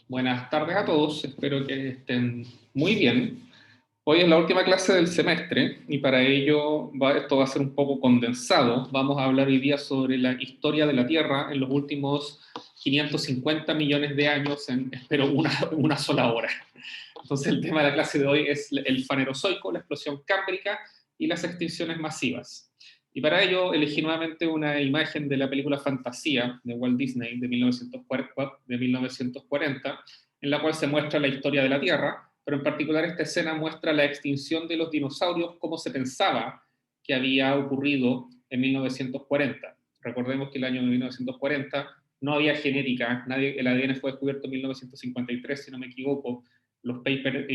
Buenas tardes a todos, espero que estén muy bien. Hoy es la última clase del semestre y para ello esto va a ser un poco condensado. Vamos a hablar hoy día sobre la historia de la Tierra en los últimos 550 millones de años en, espero, una sola hora. Entonces el tema de la clase de hoy es el Fanerozoico, la explosión cámbrica y las extinciones masivas. Y para ello elegí nuevamente una imagen de la película Fantasía de Walt Disney de 1940, en la cual se muestra la historia de la Tierra, pero en particular esta escena muestra la extinción de los dinosaurios como se pensaba que había ocurrido en 1940. Recordemos que el año 1940 no había genética, el ADN fue descubierto en 1953, si no me equivoco. Los papers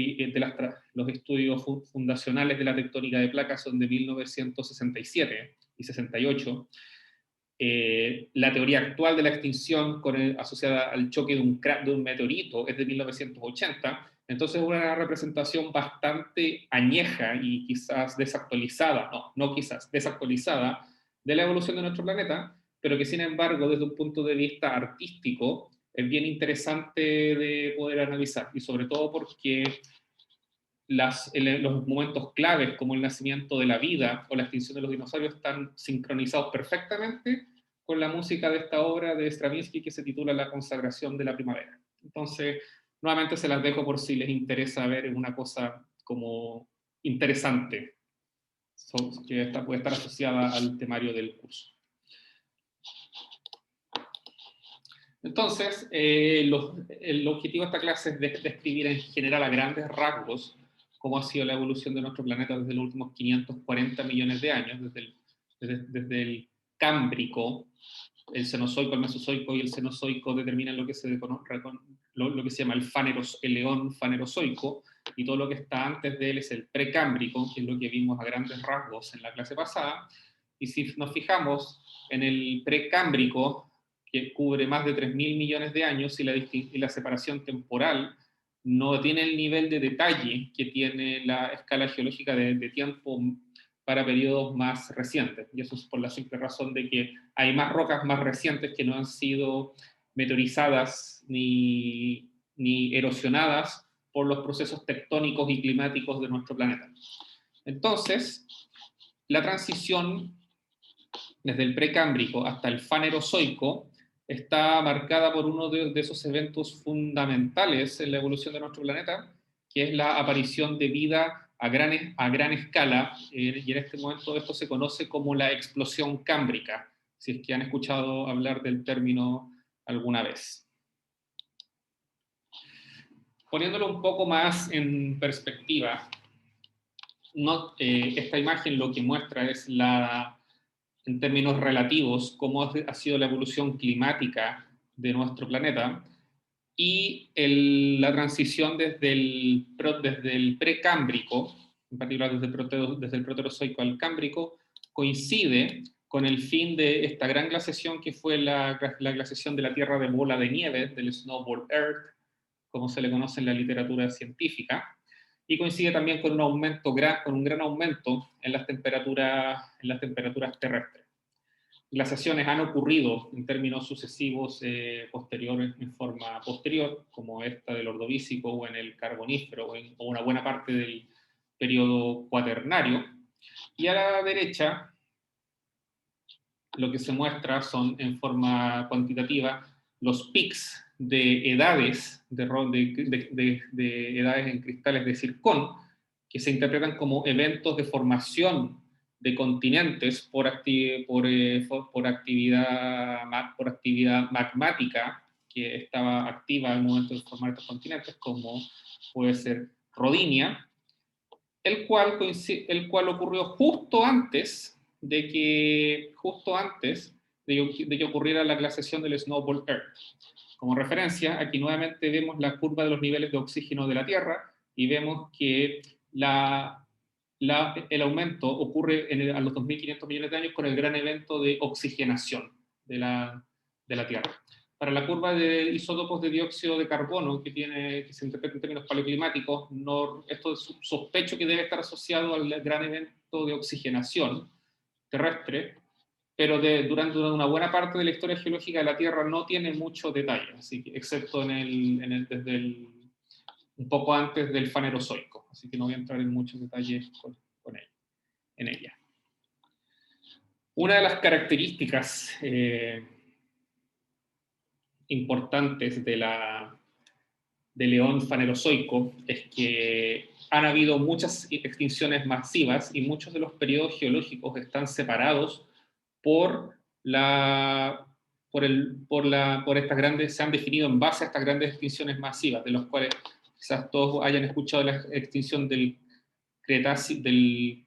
los estudios fundacionales de la tectónica de placas son de 1967 y 68. La teoría actual de la extinción asociada al choque de un meteorito es de 1980, entonces es una representación bastante añeja y quizás desactualizada, no quizás, desactualizada de la evolución de nuestro planeta, pero que sin embargo desde un punto de vista artístico es bien interesante de poder analizar, y sobre todo porque los momentos claves como el nacimiento de la vida o la extinción de los dinosaurios están sincronizados perfectamente con la música de esta obra de Stravinsky que se titula La consagración de la primavera. Entonces, nuevamente se las dejo por si les interesa ver una cosa como interesante que puede estar asociada al temario del curso. Entonces, el objetivo de esta clase es describir en general a grandes rasgos cómo ha sido la evolución de nuestro planeta desde los últimos 540 millones de años, desde el Cámbrico, el Cenozoico, el Mesozoico y el Cenozoico determinan lo que se llama el eón fanerozoico, y todo lo que está antes de él es el precámbrico, que es lo que vimos a grandes rasgos en la clase pasada. Y si nos fijamos en el precámbrico, que cubre más de 3.000 millones de años, y la separación temporal no tiene el nivel de detalle que tiene la escala geológica de tiempo para periodos más recientes. Y eso es por la simple razón de que hay más rocas más recientes que no han sido meteorizadas ni erosionadas por los procesos tectónicos y climáticos de nuestro planeta. Entonces, la transición desde el precámbrico hasta el fanerozoico está marcada por uno de esos eventos fundamentales en la evolución de nuestro planeta, que es la aparición de vida a gran escala, y en este momento esto se conoce como la explosión cámbrica, si es que han escuchado hablar del término alguna vez. Poniéndolo un poco más en perspectiva, esta imagen lo que muestra es en términos relativos, cómo ha sido la evolución climática de nuestro planeta, y la transición desde el precámbrico, en particular desde el proterozoico al cámbrico, coincide con el fin de esta gran glaciación que fue la glaciación de la Tierra de bola de nieve, del Snowball Earth, como se le conoce en la literatura científica, y coincide también con un gran aumento en las temperaturas terrestres. Glaciaciones han ocurrido en términos sucesivos posteriores, en forma posterior, como esta del Ordovícico o en el Carbonífero o una buena parte del periodo cuaternario. Y a la derecha lo que se muestra son en forma cuantitativa los pics de edades, de edades en cristales de zircón, que se interpretan como eventos de formación de continentes por actividad magmática que estaba activa al momento de formar estos continentes, como puede ser Rodinia, el cual ocurrió justo antes de que ocurriera la glaciación del Snowball Earth. Como referencia, aquí nuevamente vemos la curva de los niveles de oxígeno de la Tierra y vemos que el aumento ocurre a los 2.500 millones de años con el gran evento de oxigenación de la Tierra. Para la curva de isótopos de dióxido de carbono que se interpreta en términos paleoclimáticos, esto sospecho que debe estar asociado al gran evento de oxigenación terrestre, pero durante una buena parte de la historia geológica de la Tierra no tiene mucho detalle, así que, excepto desde un poco antes del Fanerozoico, así que no voy a entrar en muchos detalles en ella. Una de las características importantes de León Fanerozoico es que han habido muchas extinciones masivas y muchos de los periodos geológicos están separados por estas grandes, se han definido en base a estas grandes extinciones masivas, de los cuales quizás todos hayan escuchado la extinción del Cretácico, del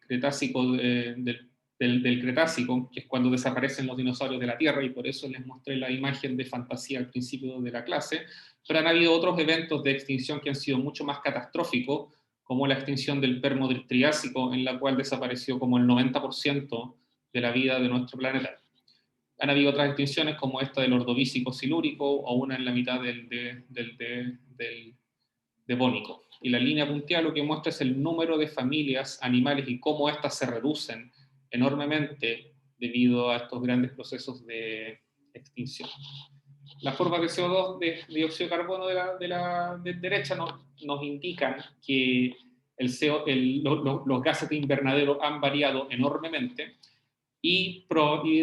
Cretácico, que es cuando desaparecen los dinosaurios de la Tierra, y por eso les mostré la imagen de fantasía al principio de la clase, pero han habido otros eventos de extinción que han sido mucho más catastróficos, como la extinción del Permo-Triásico, en la cual desapareció como el 90% de la vida de nuestro planeta. Han habido otras extinciones como esta del Ordovícico silúrico o una en la mitad del Devónico. Y la línea punteada lo que muestra es el número de familias animales y cómo éstas se reducen enormemente debido a estos grandes procesos de extinción. Las curvas de CO2, de dióxido de carbono de la derecha nos indican que los gases de invernadero han variado enormemente y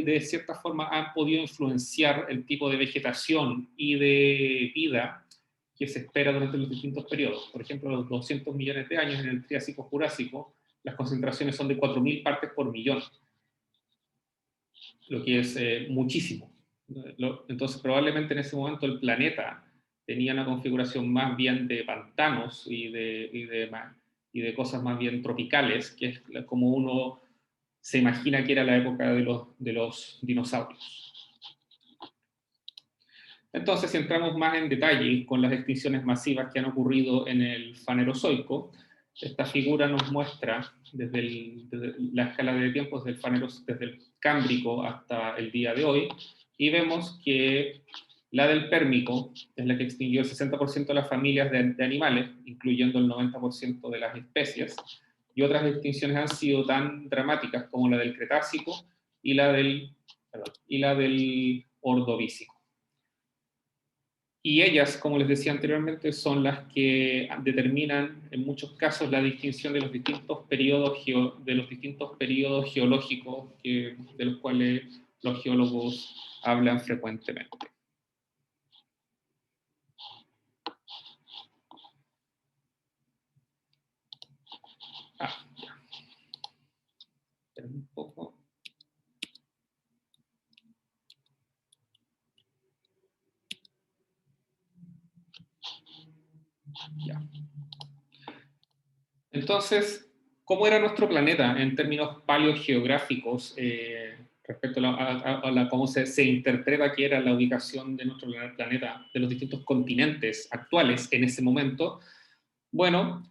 de cierta forma han podido influenciar el tipo de vegetación y de vida que se espera durante los distintos periodos. Por ejemplo, los 200 millones de años en el Triásico-Jurásico, las concentraciones son de 4.000 partes por millón, lo que es muchísimo. Entonces, probablemente en ese momento el planeta tenía una configuración más bien de pantanos y de cosas más bien tropicales, que es como uno se imagina que era la época de los dinosaurios. Entonces, si entramos más en detalle con las extinciones masivas que han ocurrido en el Fanerozoico, esta figura nos muestra desde la escala de tiempos desde el Cámbrico hasta el día de hoy, y vemos que la del Pérmico es la que extinguió el 60% de las familias de animales, incluyendo el 90% de las especies, y otras extinciones han sido tan dramáticas como la del Cretácico y la del Ordovícico. Y ellas, como les decía anteriormente, son las que determinan en muchos casos la distinción de los distintos periodos, geológicos de los cuales los geólogos hablan frecuentemente. Ya. Espera un poco. Ya. Entonces, ¿cómo era nuestro planeta en términos paleogeográficos respecto a cómo se interpreta que era la ubicación de nuestro planeta, de los distintos continentes actuales en ese momento? Bueno,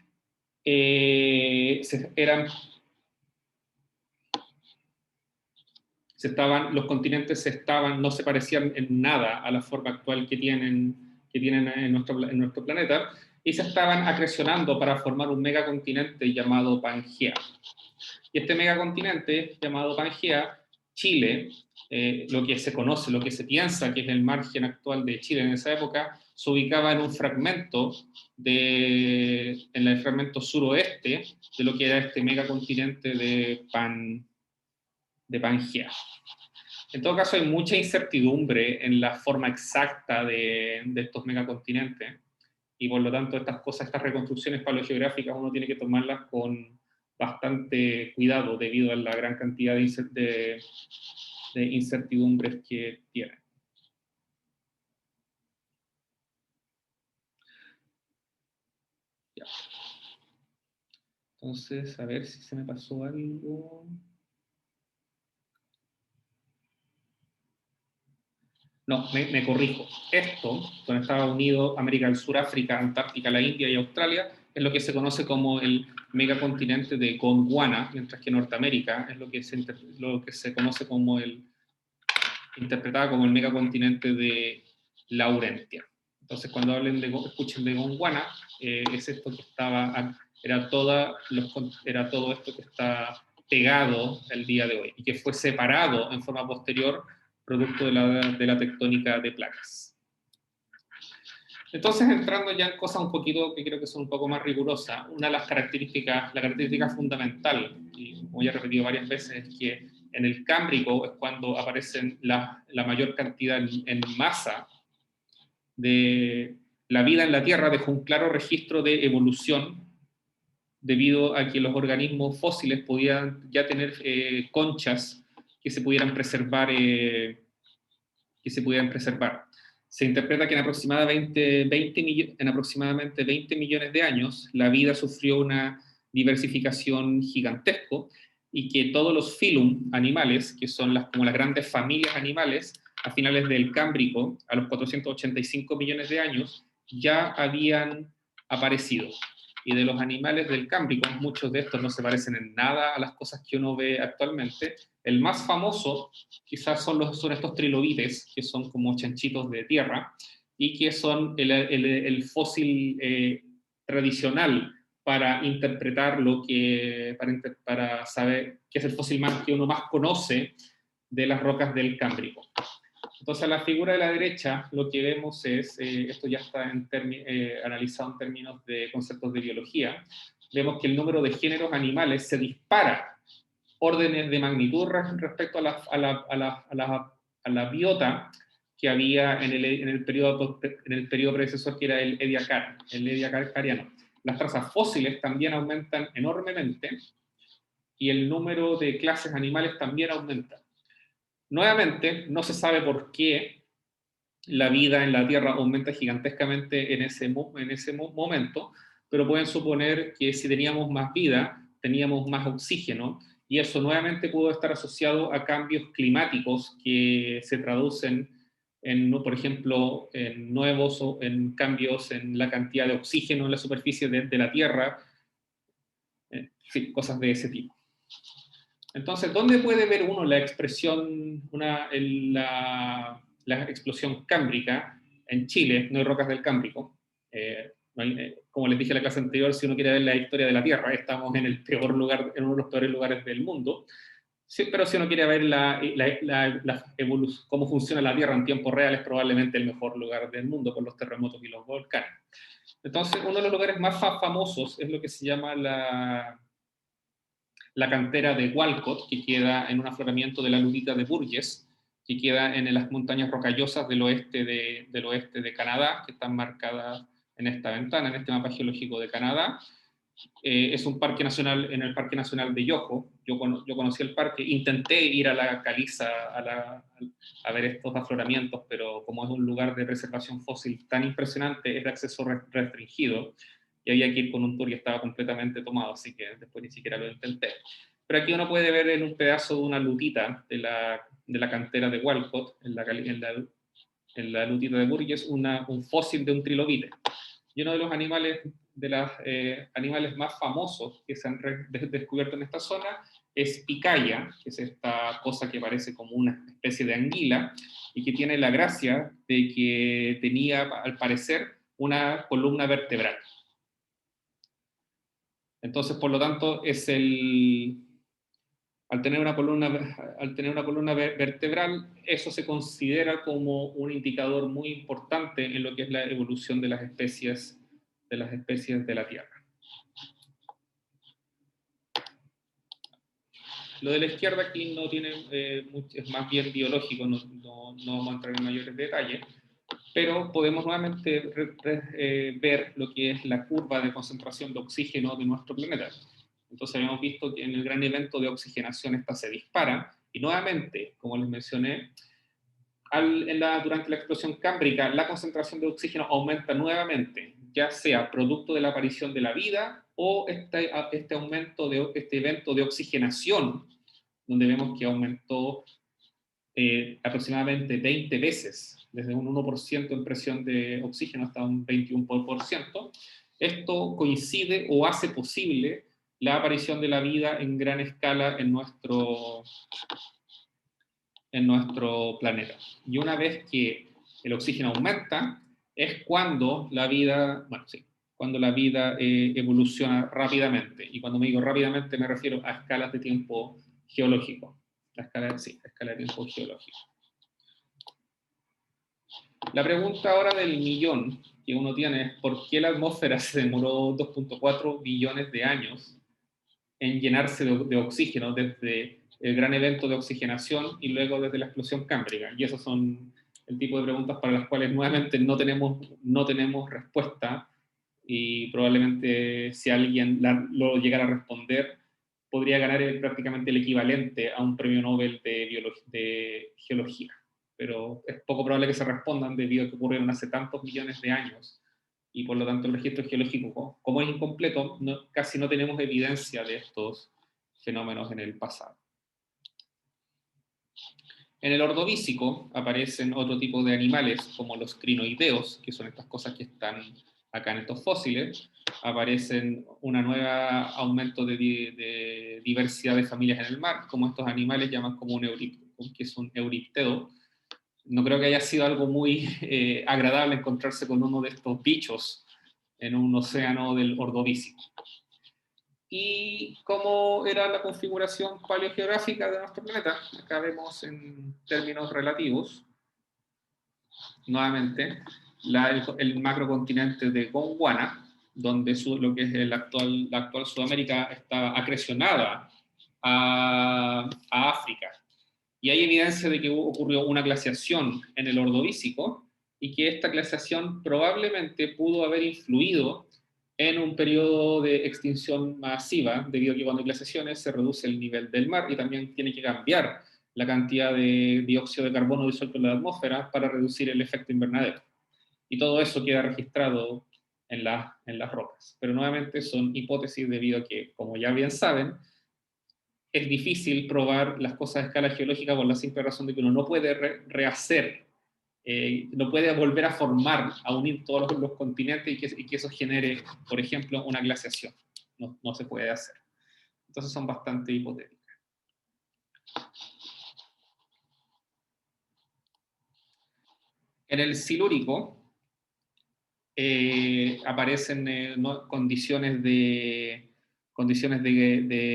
los continentes no se parecían en nada a la forma actual que tienen en nuestro planeta, y se estaban acrecionando para formar un megacontinente llamado Pangea. Y este megacontinente llamado Pangea, Chile, lo que se conoce, lo que se piensa que es el margen actual de Chile en esa época, se ubicaba en un fragmento, en el fragmento suroeste de lo que era este megacontinente de Pangea. En todo caso, hay mucha incertidumbre en la forma exacta de estos megacontinentes, y por lo tanto estas reconstrucciones paleogeográficas uno tiene que tomarlas con bastante cuidado debido a la gran cantidad de incertidumbres que tienen. Ya. Entonces, a ver si se me pasó algo. No, me corrijo. Esto, con Estados Unidos, América del Sur, África, Antártica, la India y Australia, es lo que se conoce como el megacontinente de Gondwana, mientras que Norteamérica es lo que se conoce como interpretada como el megacontinente de Laurentia. Entonces, cuando escuchen de Gondwana, es esto que era todo esto que está pegado el día de hoy y que fue separado en forma posterior producto de la tectónica de placas. Entonces, entrando ya en cosas un poquito que creo que son un poco más rigurosas, una de las características, la característica fundamental, y como ya he repetido varias veces, es que en el Cámbrico es cuando aparecen la mayor cantidad en masa de la vida en la Tierra, dejó un claro registro de evolución debido a que los organismos fósiles podían ya tener conchas que se pudieran preservar. Se interpreta que en aproximadamente 20 millones de años la vida sufrió una diversificación gigantesca y que todos los filum animales, que son como las grandes familias animales, a finales del Cámbrico, a los 485 millones de años, ya habían aparecido. Y de los animales del Cámbrico, muchos de estos no se parecen en nada a las cosas que uno ve actualmente. El más famoso quizás son estos trilobites, que son como chanchitos de tierra, y que son el fósil tradicional para interpretar para saber qué es el fósil más que uno más conoce de las rocas del Cámbrico. Entonces, la figura de la derecha, lo que vemos es, esto ya está analizado en términos de conceptos de biología, vemos que el número de géneros animales se dispara órdenes de magnitud respecto a la biota que había en el periodo predecesor, que era el Ediacariano. Las trazas fósiles también aumentan enormemente y el número de clases animales también aumenta. Nuevamente, no se sabe por qué la vida en la Tierra aumenta gigantescamente en ese momento, pero pueden suponer que si teníamos más vida, teníamos más oxígeno, y eso nuevamente pudo estar asociado a cambios climáticos que se traducen por ejemplo, en cambios en la cantidad de oxígeno en la superficie de la Tierra, sí, cosas de ese tipo. Entonces, ¿dónde puede ver uno la expresión, la explosión cámbrica? En Chile no hay rocas del Cámbrico. Como les dije en la clase anterior, si uno quiere ver la historia de la Tierra, estamos en el peor lugar, en uno de los peores lugares del mundo. Sí, pero si uno quiere ver cómo funciona la Tierra en tiempo real, es probablemente el mejor lugar del mundo con los terremotos y los volcanes. Entonces, uno de los lugares más famosos es lo que se llama la cantera de Walcott, que queda en un afloramiento de la Ludita de Burgess, que queda en las montañas rocallosas del oeste de Canadá, que están marcadas en esta ventana, en este mapa geológico de Canadá. Es un parque nacional, en el Parque Nacional de Yoho. Yo conocí el parque, intenté ir a la caliza a ver estos afloramientos, pero como es un lugar de preservación fósil tan impresionante, es de acceso restringido, y había que ir con un tour y estaba completamente tomado, así que después ni siquiera lo intenté. Pero aquí uno puede ver en un pedazo de una lutita de la cantera de Walcott, en la lutita de Burgess, un fósil de un trilobite. Y uno de los animales más famosos que se han descubierto en esta zona es Picaya, que es esta cosa que parece como una especie de anguila y que tiene la gracia de que tenía, al parecer, una columna vertebral. Entonces, por lo tanto, al tener una columna vertebral, eso se considera como un indicador muy importante en lo que es la evolución de las especies de la Tierra. Lo de la izquierda aquí no tiene, es más bien biológico, no vamos a entrar en mayores detalles, pero podemos nuevamente ver lo que es la curva de concentración de oxígeno de nuestro planeta. Entonces habíamos visto que en el gran evento de oxigenación esta se dispara, y nuevamente, como les mencioné, durante la explosión cámbrica, la concentración de oxígeno aumenta nuevamente, ya sea producto de la aparición de la vida o este evento de oxigenación, donde vemos que aumentó aproximadamente 20 veces, desde un 1% en presión de oxígeno hasta un 21%. Esto coincide o hace posible la aparición de la vida en gran escala en nuestro planeta. Y una vez que el oxígeno aumenta, es cuando la vida, cuando la vida evoluciona rápidamente. Y cuando me digo rápidamente me refiero a escalas de tiempo geológico. A escala de tiempo geológico. La pregunta ahora del millón que uno tiene es ¿por qué la atmósfera se demoró 2.4 billones de años en llenarse de oxígeno desde el gran evento de oxigenación y luego desde la explosión cámbrica? Y esos son el tipo de preguntas para las cuales nuevamente no tenemos respuesta, y probablemente si alguien lo llegara a responder, podría ganar prácticamente el equivalente a un premio Nobel de geología. Pero es poco probable que se respondan debido a que ocurrieron hace tantos millones de años, y por lo tanto el registro geológico, como es incompleto, casi no tenemos evidencia de estos fenómenos en el pasado. En el Ordovícico aparecen otro tipo de animales, como los crinoideos, que son estas cosas que están acá en estos fósiles. Aparecen un nuevo aumento de diversidad de familias en el mar, como estos animales llaman como que es un euriptedo. No creo que haya sido algo muy agradable encontrarse con uno de estos bichos en un océano del Ordovícico. ¿Y cómo era la configuración paleogeográfica de nuestro planeta? Acá vemos en términos relativos, nuevamente, el macrocontinente de Gondwana, donde lo que es la actual Sudamérica está acrecionada a África. Y hay evidencia de que ocurrió una glaciación en el Ordovícico y que esta glaciación probablemente pudo haber influido en un periodo de extinción masiva, debido a que cuando hay glaciaciones se reduce el nivel del mar y también tiene que cambiar la cantidad de dióxido de carbono disuelto en la atmósfera para reducir el efecto invernadero. Y todo eso queda registrado en las rocas. Pero nuevamente son hipótesis debido a que, como ya bien saben, es difícil probar las cosas a escala geológica por la simple razón de que uno no puede rehacer, no puede volver a formar, a unir todos los continentes y que eso genere, por ejemplo, una glaciación. No se puede hacer. Entonces son bastante hipotéticas. En el Silúrico aparecen condiciones de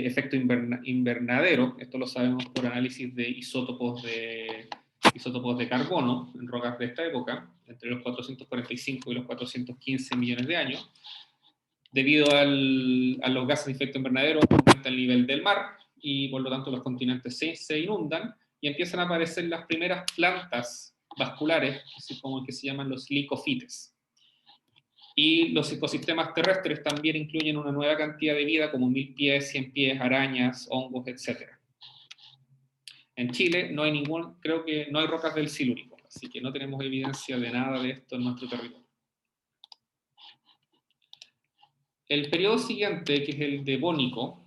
efecto invernadero. Esto lo sabemos por análisis de isótopos de carbono en rocas de esta época, entre los 445 y los 415 millones de años. Debido a los gases de efecto invernadero, aumenta el nivel del mar y por lo tanto los continentes se inundan y empiezan a aparecer las primeras plantas vasculares, como que se llaman los licofites. Y los ecosistemas terrestres también incluyen una nueva cantidad de vida, como 1000 pies, 100 pies, arañas, hongos, etc. En Chile no hay creo que no hay rocas del Silúrico, así que no tenemos evidencia de nada de esto en nuestro territorio. El periodo siguiente, que es el Devónico,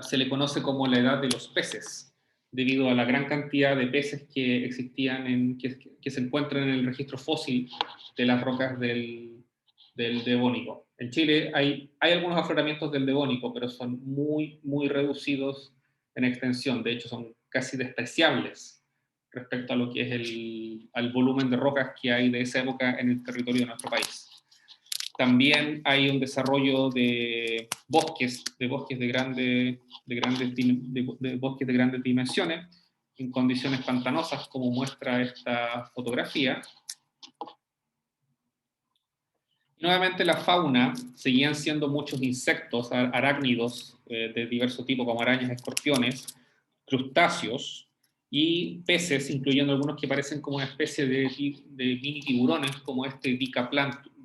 se le conoce como la edad de los peces, debido a la gran cantidad de peces que existían, que se encuentran en el registro fósil de las rocas del Devónico. En Chile hay algunos afloramientos del Devónico, pero son muy, muy reducidos en extensión. De hecho, son casi despreciables respecto a lo que es al volumen de rocas que hay de esa época en el territorio de nuestro país. También hay un desarrollo de bosques de grandes dimensiones, en condiciones pantanosas, como muestra esta fotografía. Nuevamente la fauna seguían siendo muchos insectos, arácnidos de diverso tipo, como arañas, escorpiones, crustáceos y peces, incluyendo algunos que parecen como una especie de mini tiburones, como este Dicaplantus.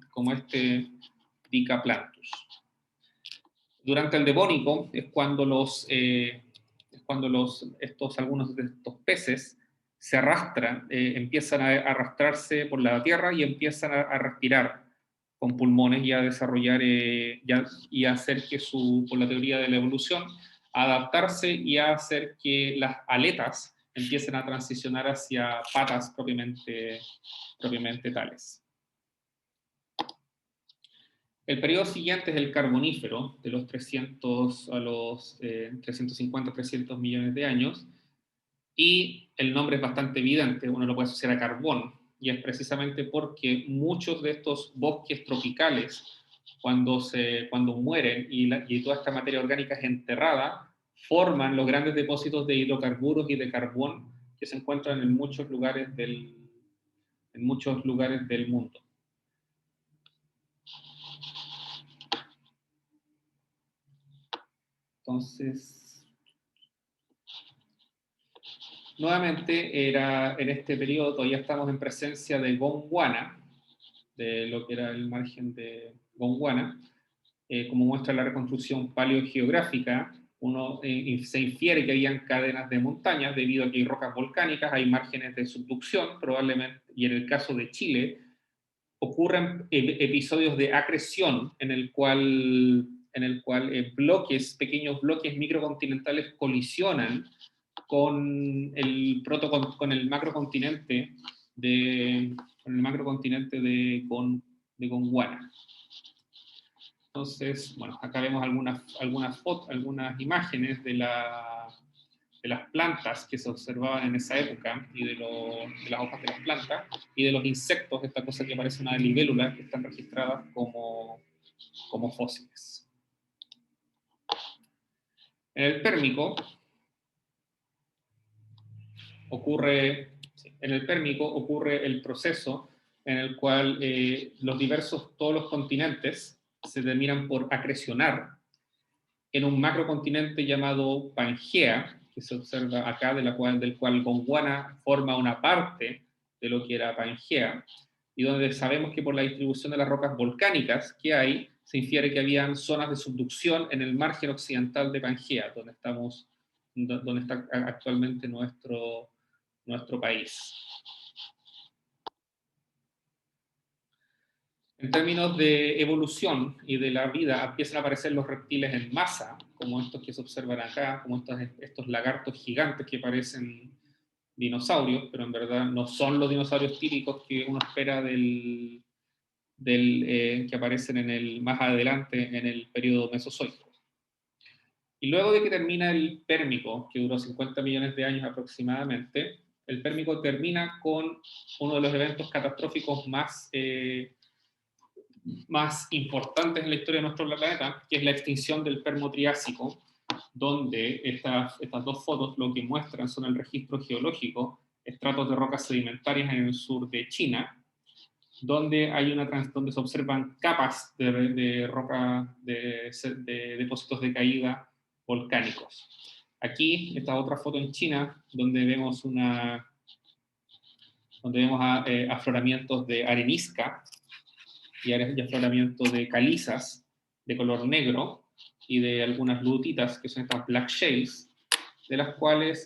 Durante el Devónico es cuando algunos de estos peces se arrastran, empiezan a arrastrarse por la tierra y empiezan a respirar con pulmones y a desarrollar y a hacer que por la teoría de la evolución, a adaptarse y a hacer que las aletas empiecen a transicionar hacia patas propiamente tales. El periodo siguiente es el Carbonífero, de los 300 a los 350, 300 millones de años, y el nombre es bastante evidente, uno lo puede asociar a carbón, y es precisamente porque muchos de estos bosques tropicales, cuando mueren y toda esta materia orgánica es enterrada, forman los grandes depósitos de hidrocarburos y de carbón que se encuentran en muchos lugares del mundo. Entonces, nuevamente, en este periodo todavía estamos en presencia de Gondwana, de lo que era el margen de Gondwana. Como muestra la reconstrucción paleogeográfica, se infiere que habían cadenas de montañas debido a que hay rocas volcánicas, hay márgenes de subducción probablemente, y en el caso de Chile ocurren episodios de acreción en el cual pequeños bloques microcontinentales colisionan con el macrocontinente de Gondwana. Entonces, bueno, acá vemos algunas imágenes de las plantas que se observaban en esa época y de las hojas de las plantas y de los insectos, esta cosa que parece una libélula, que están registradas como fósiles. En el Pérmico ocurre el proceso en el cual todos los continentes se terminan por acrecionar en un macrocontinente llamado Pangea, que se observa acá, del cual Gondwana forma una parte de lo que era Pangea, y donde sabemos que por la distribución de las rocas volcánicas que hay, se infiere que habían zonas de subducción en el margen occidental de Pangea, donde está actualmente nuestro país. En términos de evolución y de la vida, empiezan a aparecer los reptiles en masa, como estos que se observan acá, como estos lagartos gigantes que parecen dinosaurios, pero en verdad no son los dinosaurios típicos que uno espera que aparecen más adelante en el periodo mesozoico. Y luego de que termina el Pérmico, que duró 50 millones de años aproximadamente, el Pérmico termina con uno de los eventos catastróficos más importantes en la historia de nuestro planeta, que es la extinción del Permo-Triásico, donde estas dos fotos lo que muestran son el registro geológico, estratos de rocas sedimentarias en el sur de China, donde se observan capas de roca, de depósitos de caída volcánicos. Aquí, esta otra foto en China, donde vemos afloramientos de arenisca, y afloramiento de calizas de color negro y de algunas lutitas que son estas black shales, de las cuales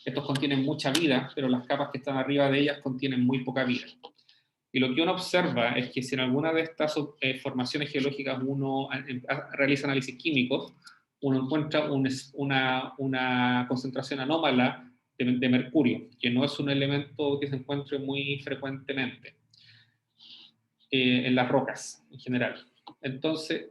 estos contienen mucha vida, pero las capas que están arriba de ellas contienen muy poca vida. Y lo que uno observa es que si en alguna de estas formaciones geológicas uno realiza análisis químicos, uno encuentra una concentración anómala de mercurio, que no es un elemento que se encuentre muy frecuentemente en las rocas en general. Entonces,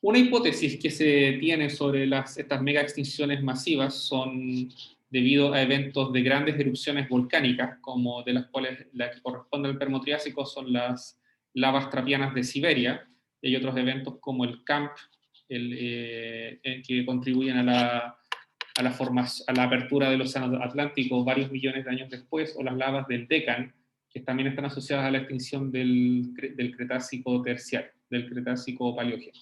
una hipótesis que se tiene sobre estas mega extinciones masivas son debido a eventos de grandes erupciones volcánicas, como de las cuales la que corresponde al Permo-Triásico son las lavas trapianas de Siberia, y hay otros eventos como el CAMP, que contribuyen a la apertura del Océano Atlántico varios millones de años después, o las lavas del Deccan, que también están asociadas a la extinción del Cretácico terciario, del Cretácico paleógeno.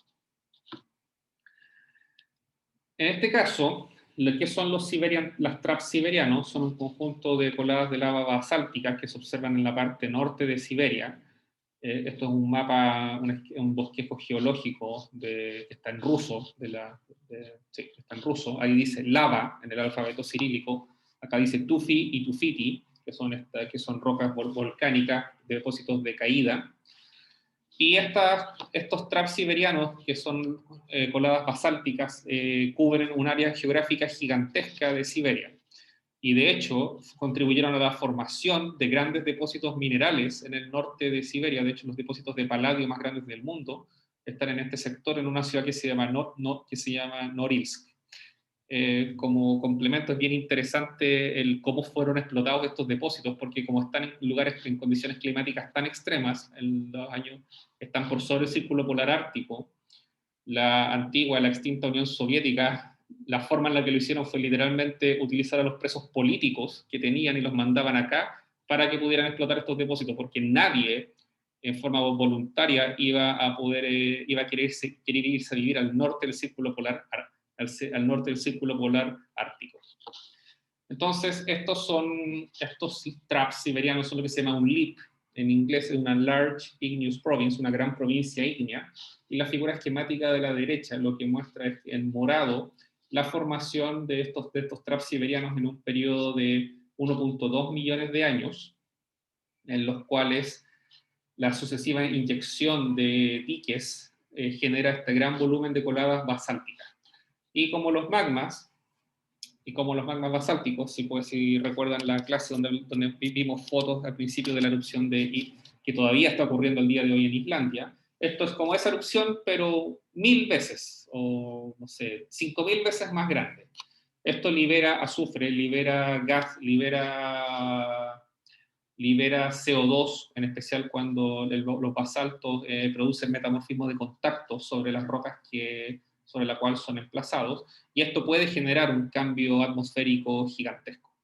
En este caso, lo que son las traps siberianos son un conjunto de coladas de lava basálticas que se observan en la parte norte de Siberia. Esto es un mapa, un bosquejo geológico que está en ruso, está en ruso. Ahí dice lava en el alfabeto cirílico. Acá dice tufi y tufiti, que son rocas volcánicas, depósitos de caída. Y estos traps siberianos, que son coladas basálticas, cubren un área geográfica gigantesca de Siberia. Y de hecho, contribuyeron a la formación de grandes depósitos minerales en el norte de Siberia. De hecho, los depósitos de paladio más grandes del mundo están en este sector, en una ciudad que se llama Norilsk. como complemento es bien interesante el cómo fueron explotados estos depósitos, porque como están en lugares en condiciones climáticas tan extremas, en los años están por sobre el círculo polar ártico, la extinta Unión Soviética, la forma en la que lo hicieron fue literalmente utilizar a los presos políticos que tenían y los mandaban acá para que pudieran explotar estos depósitos, porque nadie en forma voluntaria iba a querer irse a vivir al norte del círculo polar al norte del círculo polar ártico. Entonces, estos traps siberianos son lo que se llama un LIP, en inglés es una Large Igneous Province, una gran provincia ígnea, y la figura esquemática de la derecha lo que muestra es en morado la formación de estos traps siberianos en un periodo de 1.2 millones de años, en los cuales la sucesiva inyección de diques genera este gran volumen de coladas basálticas. Y como los magmas basálticos, si recuerdan la clase donde vimos fotos al principio de la erupción que todavía está ocurriendo el día de hoy en Islandia, esto es como esa erupción, pero 1000 veces, o no sé, 5000 veces más grande. Esto libera azufre, libera gas, libera CO2, en especial cuando los basaltos producen metamorfismo de contacto sobre las rocas sobre la cual son emplazados, y esto puede generar un cambio atmosférico gigantesco.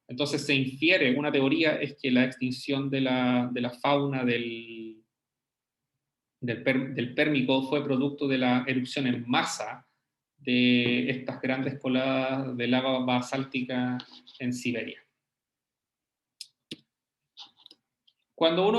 Entonces se infiere, una teoría es que la extinción de la fauna del Pérmico fue producto de la erupción en masa de estas grandes coladas de lava basáltica en Siberia. Cuando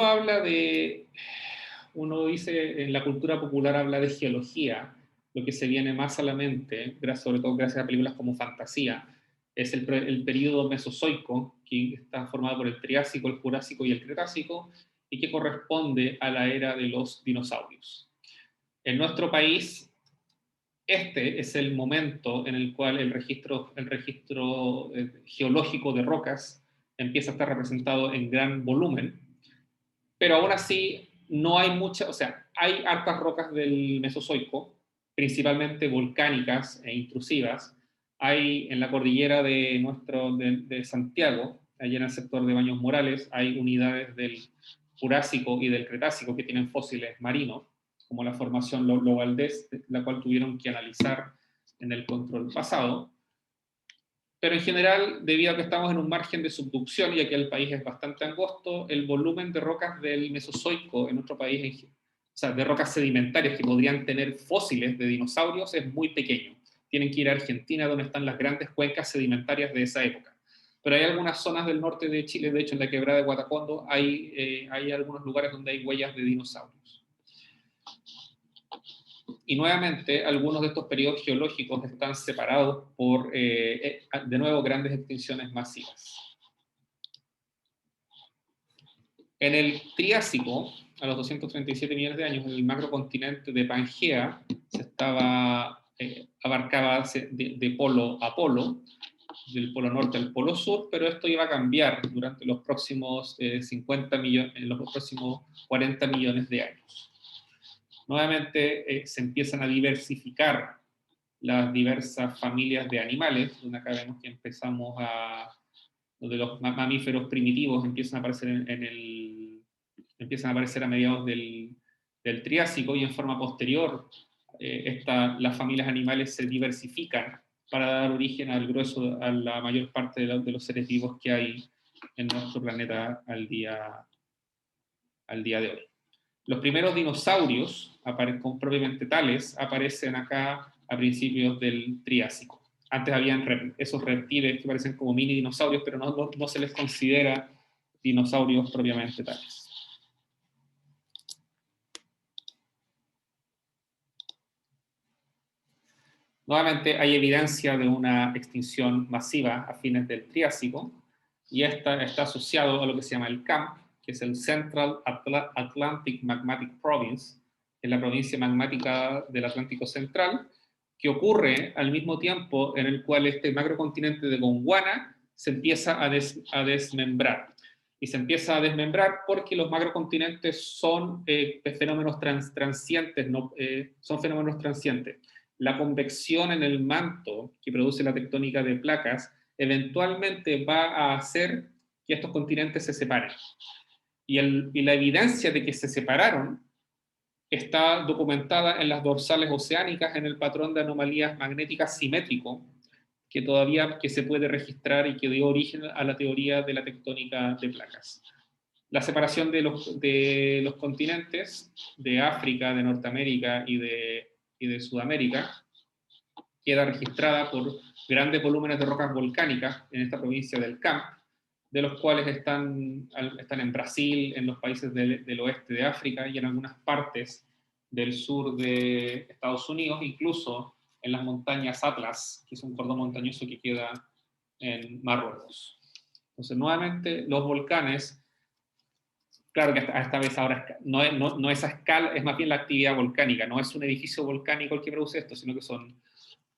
uno dice en la cultura popular habla de geología, lo que se viene más a la mente, sobre todo gracias a películas como Fantasía, es el periodo mesozoico, que está formado por el Triásico, el Jurásico y el Cretácico, y que corresponde a la era de los dinosaurios. En nuestro país, este es el momento en el cual el registro geológico de rocas empieza a estar representado en gran volumen, pero aún así no hay muchas, o sea, hay hartas rocas del Mesozoico, principalmente volcánicas e intrusivas. Hay en la cordillera de Santiago, allá en el sector de Baños Morales, hay unidades del Jurásico y del Cretácico que tienen fósiles marinos, como la formación Lo Valdés, la cual tuvieron que analizar en el control pasado. Pero en general, debido a que estamos en un margen de subducción, y aquí el país es bastante angosto, el volumen de rocas del Mesozoico en nuestro país, o sea, de rocas sedimentarias que podrían tener fósiles de dinosaurios, es muy pequeño. Tienen que ir a Argentina, donde están las grandes cuencas sedimentarias de esa época. Pero hay algunas zonas del norte de Chile, de hecho en la quebrada de Guatacondo, hay algunos lugares donde hay huellas de dinosaurios. Y nuevamente, algunos de estos periodos geológicos están separados por, de nuevo, grandes extinciones masivas. En el Triásico, a los 237 millones de años, en el macrocontinente de Pangea abarcaba de polo a polo, del polo norte al polo sur, pero esto iba a cambiar durante los próximos 40 millones de años. Nuevamente se empiezan a diversificar las diversas familias de animales, donde acá vemos que donde los mamíferos primitivos empiezan a aparecer empiezan a aparecer a mediados del Triásico, y en forma posterior las familias animales se diversifican para dar origen al grueso, a la mayor parte de los seres vivos que hay en nuestro planeta al día de hoy. Los primeros dinosaurios, propiamente tales, aparecen acá a principios del Triásico. Antes habían esos reptiles que parecen como mini dinosaurios, pero no se les considera dinosaurios propiamente tales. Nuevamente hay evidencia de una extinción masiva a fines del Triásico, y esta está asociado a lo que se llama el CAMP, que es el Central Atlantic Magmatic Province, que es la provincia magmática del Atlántico Central, que ocurre al mismo tiempo en el cual este macrocontinente de Gondwana se empieza a desmembrar. Y se empieza a desmembrar porque los macrocontinentes son fenómenos transientes, son fenómenos transientes. la convección en el manto que produce la tectónica de placas eventualmente va a hacer que estos continentes se separen. Y la evidencia de que se separaron está documentada en las dorsales oceánicas en el patrón de anomalías magnéticas simétrico que se puede registrar y que dio origen a la teoría de la tectónica de placas. La separación de los continentes, de África, de Norteamérica y de Sudamérica, queda registrada por grandes volúmenes de rocas volcánicas en esta provincia del Camp, de los cuales están en Brasil, en los países del oeste de África y en algunas partes del sur de Estados Unidos, incluso en las montañas Atlas, que es un cordón montañoso que queda en Marruecos. Entonces, nuevamente, los volcanes, claro que a esta vez ahora no es a escala, es más bien la actividad volcánica, no es un edificio volcánico el que produce esto, sino que son,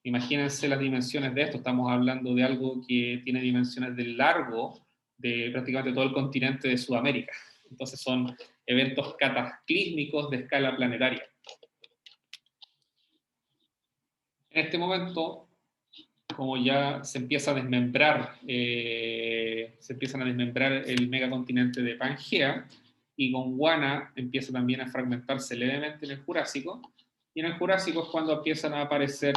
imagínense las dimensiones de esto, estamos hablando de algo que tiene dimensiones del largo de prácticamente todo el continente de Sudamérica. Entonces son eventos cataclísmicos de escala planetaria. En este momento, como ya se empieza a desmembrar, se empiezan a desmembrar el megacontinente de Pangea, y Gondwana empieza también a fragmentarse levemente en el Jurásico, y en el Jurásico es cuando empiezan a aparecer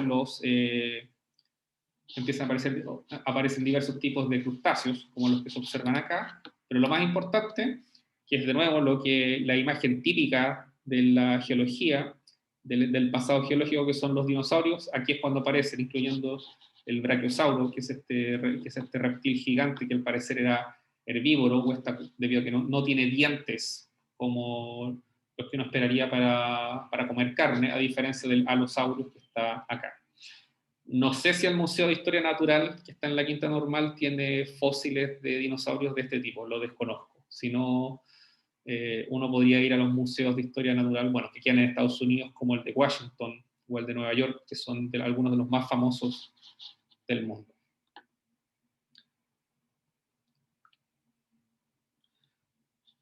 aparecen diversos tipos de crustáceos, como los que se observan acá, pero lo más importante, que es de nuevo la imagen típica de la geología, del pasado geológico, que son los dinosaurios, aquí es cuando aparecen, incluyendo el brachiosauro, que es este reptil gigante que al parecer era herbívoro, debido a que no tiene dientes como los que uno esperaría para comer carne, a diferencia del Allosaurus que está acá. No sé si el Museo de Historia Natural, que está en la Quinta Normal, tiene fósiles de dinosaurios de este tipo, lo desconozco. Si no, uno podría ir a los museos de historia natural, bueno, que quedan en Estados Unidos, como el de Washington o el de Nueva York, que son algunos de los más famosos del mundo.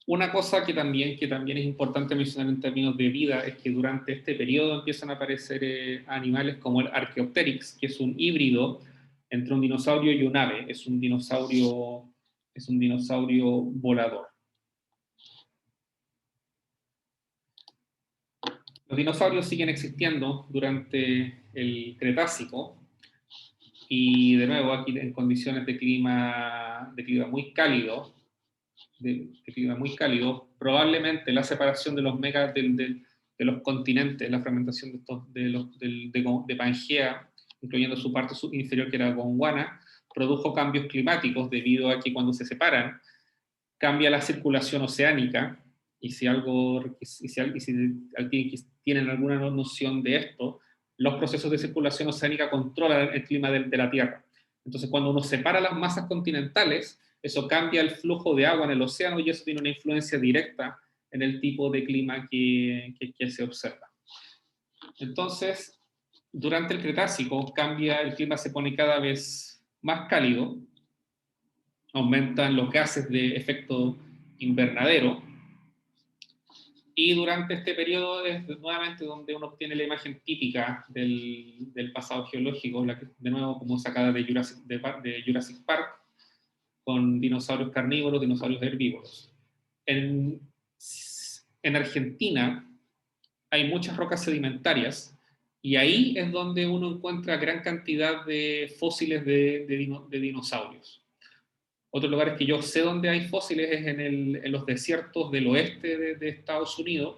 Una cosa que también es importante mencionar en términos de vida es que durante este periodo empiezan a aparecer animales como el Archaeopteryx, que es un híbrido entre un dinosaurio y un ave. Es un dinosaurio volador. Los dinosaurios siguen existiendo durante el Cretácico, y de nuevo aquí en condiciones de clima muy cálido, probablemente la separación de los de los continentes, la fragmentación de Pangea, incluyendo su parte inferior que era Gondwana, produjo cambios climáticos debido a que cuando se separan cambia la circulación oceánica, y si tienen alguna noción de esto, los procesos de circulación oceánica controlan el clima de la Tierra. Entonces, cuando uno separa las masas continentales, eso cambia el flujo de agua en el océano, y eso tiene una influencia directa en el tipo de clima que se observa. Entonces, durante el Cretácico el clima se pone cada vez más cálido, aumentan los gases de efecto invernadero, y durante este periodo es nuevamente donde uno obtiene la imagen típica del pasado geológico, de nuevo como sacada de Jurassic Park, con dinosaurios carnívoros, dinosaurios herbívoros. En Argentina hay muchas rocas sedimentarias, y ahí es donde uno encuentra gran cantidad de fósiles de dinosaurios. Otros lugares que yo sé donde hay fósiles es en los desiertos del oeste de Estados Unidos,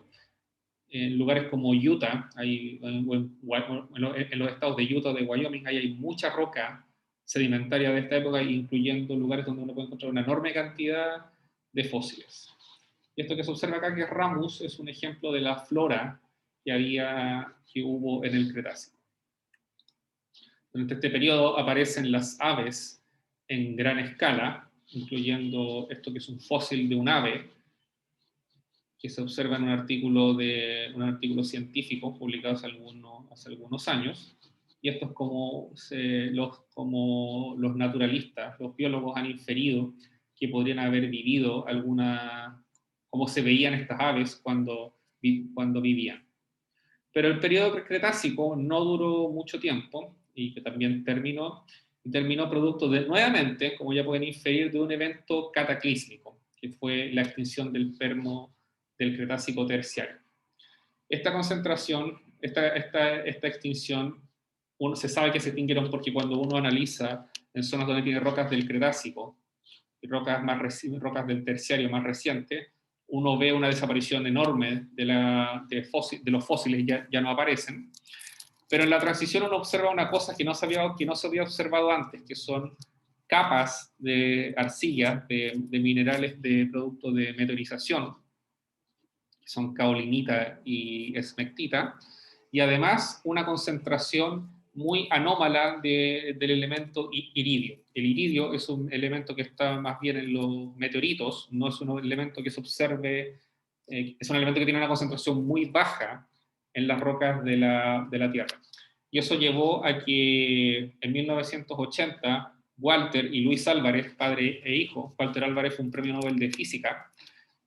en lugares como Utah, en los estados de Utah o de Wyoming, hay mucha roca sedimentaria de esta época, incluyendo lugares donde uno puede encontrar una enorme cantidad de fósiles. Y esto que se observa acá, que es Ramus, es un ejemplo de la flora que hubo en el Cretácico. Durante este periodo aparecen las aves en gran escala, incluyendo esto que es un fósil de un ave, que se observa en un artículo científico publicado hace algunos años. Y esto es como los naturalistas, los biólogos han inferido que podrían haber vivido cómo se veían estas aves cuando vivían. Pero el periodo Cretácico no duró mucho tiempo y que también terminó producto de, nuevamente, como ya pueden inferir, de un evento cataclísmico, que fue la extinción del Permo del Cretácico terciario. Esta concentración, esta extinción, se sabe que se extinguieron porque cuando uno analiza en zonas donde tiene rocas del Cretácico, rocas del terciario más reciente, uno ve una desaparición enorme de los fósiles, ya no aparecen. Pero en la transición uno observa una cosa que no se había observado antes, que son capas de arcilla, de minerales de producto de meteorización, que son caolinita y esmectita, y además una concentración muy anómala del elemento iridio. El iridio es un elemento que está más bien en los meteoritos, no es un elemento que se observe, es un elemento que tiene una concentración muy baja en las rocas de la Tierra. Y eso llevó a que en 1980 Walter y Luis Álvarez, padre e hijo, Walter Álvarez fue un premio Nobel de Física,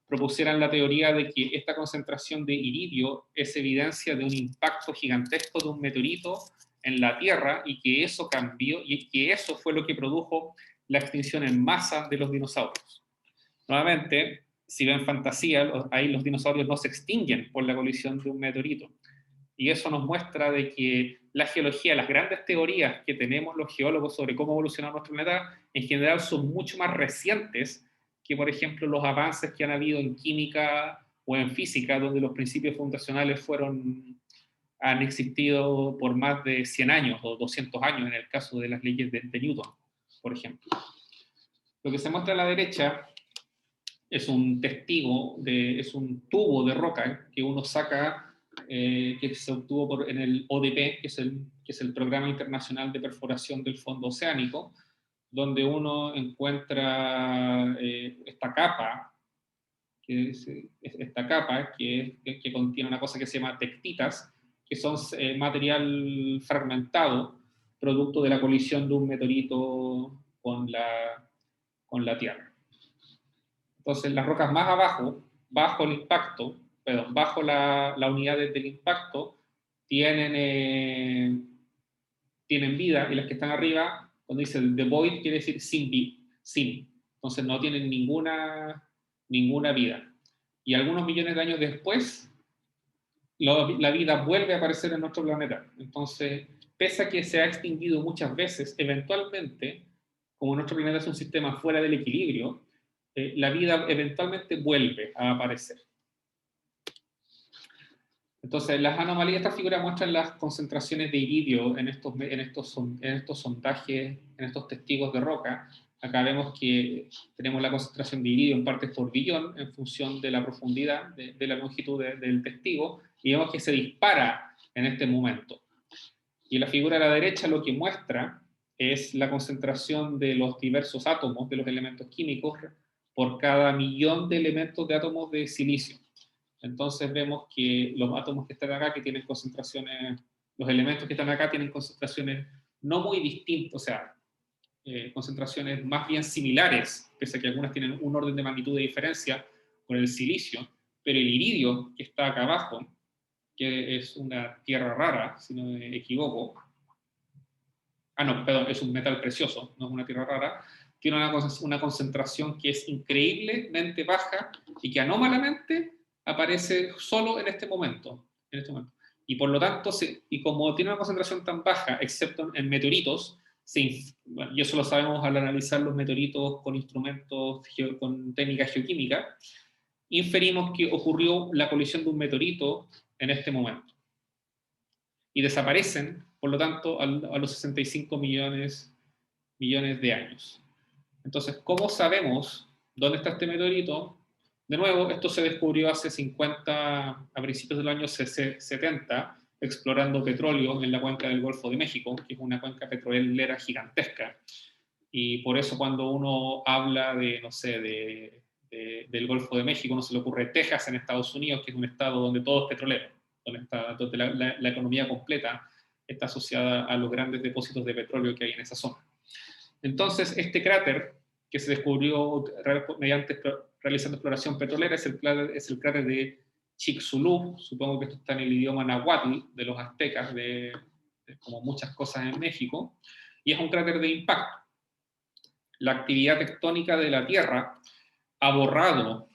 propusieran la teoría de que esta concentración de iridio es evidencia de un impacto gigantesco de un meteorito en la Tierra y que eso cambió y que eso fue lo que produjo la extinción en masa de los dinosaurios. Nuevamente, si ven fantasía, ahí los dinosaurios no se extinguen por la colisión de un meteorito. Y eso nos muestra de que la geología, las grandes teorías que tenemos los geólogos sobre cómo evolucionó nuestro planeta, en general son mucho más recientes que, por ejemplo, los avances que han habido en química o en física, donde los principios fundacionales han existido por más de 100 años o 200 años, en el caso de las leyes de Newton, por ejemplo. Lo que se muestra a la derecha es un es un tubo de roca que uno saca, que se obtuvo en el ODP, que es el Programa Internacional de Perforación del Fondo Oceánico, donde uno encuentra esta capa, que contiene una cosa que se llama tectitas, que son material fragmentado, producto de la colisión de un meteorito con la Tierra. Entonces, las rocas más abajo, bajo el impacto, bajo la unidad del impacto, tienen vida, y las que están arriba, cuando dice devoid, quiere decir sin. Entonces, no tienen ninguna vida. Y algunos millones de años después, la vida vuelve a aparecer en nuestro planeta. Entonces, pese a que se ha extinguido muchas veces, eventualmente, como nuestro planeta es un sistema fuera del equilibrio, la vida eventualmente vuelve a aparecer. Entonces, las anomalías de esta figura muestran las concentraciones de iridio en estos sondajes, en estos testigos de roca. Acá vemos que tenemos la concentración de iridio en partes por billón en función de la profundidad, de la longitud del testigo, y vemos que se dispara en este momento. Y la figura a la derecha lo que muestra es la concentración de los diversos átomos, de los elementos químicos, por cada millón de elementos de átomos de silicio. Entonces vemos que los átomos que están acá, que tienen concentraciones, los elementos que están acá tienen concentraciones no muy distintas, o sea, concentraciones más bien similares, pese a que algunas tienen un orden de magnitud de diferencia con el silicio, pero el iridio, que está acá abajo, que es una tierra rara, si no me equivoco, es un metal precioso, no es una tierra rara, tiene una concentración que es increíblemente baja y que anómalamente aparece solo en este momento. Y por lo tanto, y como tiene una concentración tan baja, excepto en meteoritos, y eso lo sabemos al analizar los meteoritos con instrumentos, con técnica geoquímica, inferimos que ocurrió la colisión de un meteorito en este momento. Y desaparecen, por lo tanto, a los 65 millones de años. Entonces, ¿cómo sabemos dónde está este meteorito? De nuevo, esto se descubrió hace 50, a principios del año 70, explorando petróleo en la cuenca del Golfo de México, que es una cuenca petrolera gigantesca. Y por eso cuando uno habla de, no sé, del Golfo de México, no se le ocurre Texas en Estados Unidos, que es un estado donde todo es petrolero, donde la economía completa está asociada a los grandes depósitos de petróleo que hay en esa zona. Entonces, este cráter que se descubrió realizando exploración petrolera es el cráter de Chicxulub, supongo que esto está en el idioma náhuatl de los aztecas, como muchas cosas en México, y es un cráter de impacto. La actividad tectónica de la Tierra ha borrado,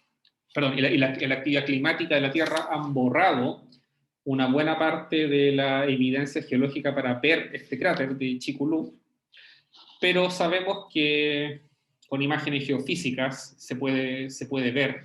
perdón, y la actividad climática de la Tierra han borrado una buena parte de la evidencia geológica para ver este cráter de Chicxulub, pero sabemos que con imágenes geofísicas se puede ver.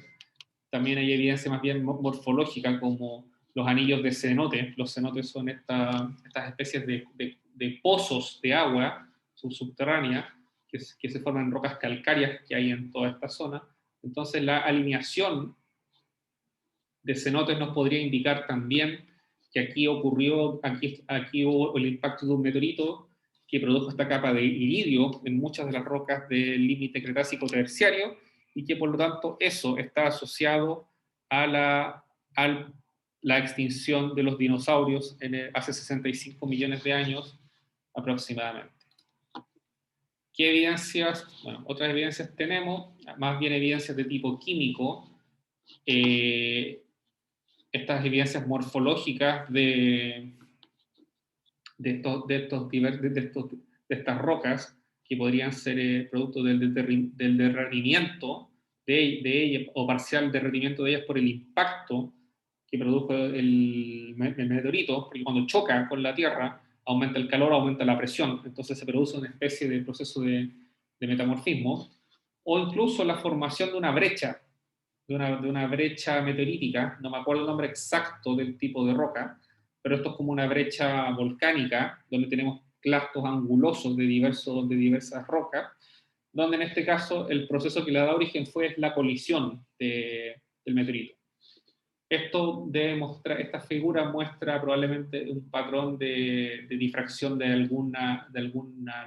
También hay evidencia más bien morfológica, como los anillos de cenote. Los cenotes son estas especies de pozos de agua subterránea que se forman en rocas calcáreas que hay en toda esta zona. Entonces la alineación de cenotes nos podría indicar también que aquí hubo el impacto de un meteorito que produjo esta capa de iridio en muchas de las rocas del límite cretácico terciario, y que por lo tanto eso está asociado a la extinción de los dinosaurios hace 65 millones de años aproximadamente. ¿Qué evidencias? Bueno, otras evidencias tenemos, más bien evidencias de tipo químico. Estas evidencias morfológicas de estas rocas, que podrían ser producto del derretimiento de ellas, o parcial derretimiento de ellas por el impacto que produjo el meteorito, porque cuando choca con la Tierra, aumenta el calor, aumenta la presión, entonces se produce una especie de proceso de metamorfismo, o incluso la formación de una brecha, de una brecha meteorítica, no me acuerdo el nombre exacto del tipo de roca, pero esto es como una brecha volcánica, donde tenemos clastos angulosos de diversas rocas, donde en este caso el proceso que le da origen fue la colisión del meteorito. Esta figura muestra probablemente un patrón de difracción de alguna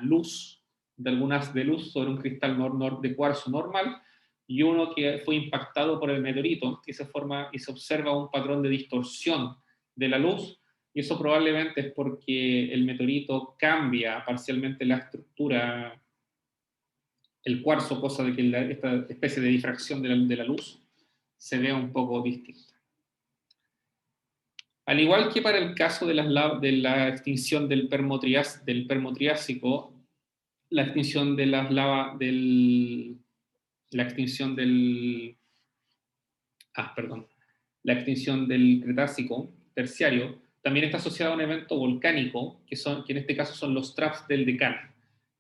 luz, de luz sobre un cristal de cuarzo normal, y uno que fue impactado por el meteorito, y se observa un patrón de distorsión de la luz, y eso probablemente es porque el meteorito cambia parcialmente la estructura, el cuarzo, cosa de que esta especie de difracción de la luz se vea un poco distinta. Al igual que para el caso de la extinción del Permotriásico, la extinción de las lavas la extinción del Cretácico terciario también está asociada a un evento volcánico, que en este caso son los troughs del Deccan.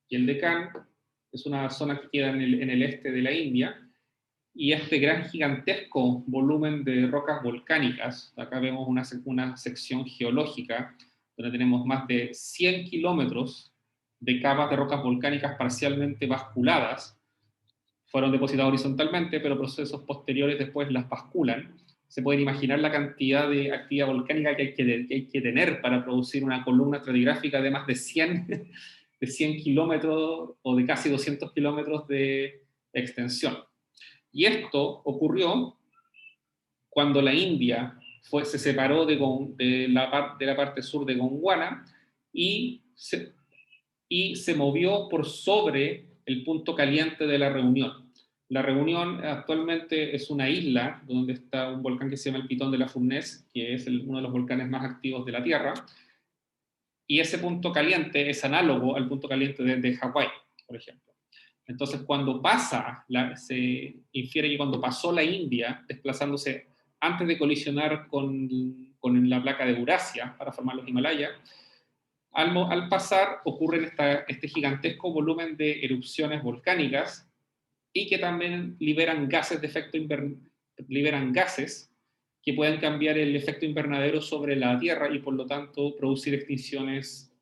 Y el Deccan es una zona que queda en el este de la India, y este gigantesco volumen de rocas volcánicas, acá vemos una sección geológica donde tenemos más de 100 kilómetros de capas de rocas volcánicas parcialmente basculadas, fueron depositadas horizontalmente, pero procesos posteriores después las basculan. Se pueden imaginar la cantidad de actividad volcánica que hay que tener para producir una columna estratigráfica de más de 100 kilómetros o de casi 200 kilómetros de extensión. Y esto ocurrió cuando la India se separó de la parte sur de Gondwana y se movió por sobre el punto caliente de la Reunión. La Reunión actualmente es una isla donde está un volcán que se llama el Pitón de la Fournaise, que es uno de los volcanes más activos de la Tierra, y ese punto caliente es análogo al punto caliente de Hawái, por ejemplo. Entonces, se infiere que cuando pasó la India, desplazándose antes de colisionar con la placa de Eurasia para formar los Himalayas, al pasar ocurre este gigantesco volumen de erupciones volcánicas, y que también liberan gases que pueden cambiar el efecto invernadero sobre la Tierra y por lo tanto producir extinciones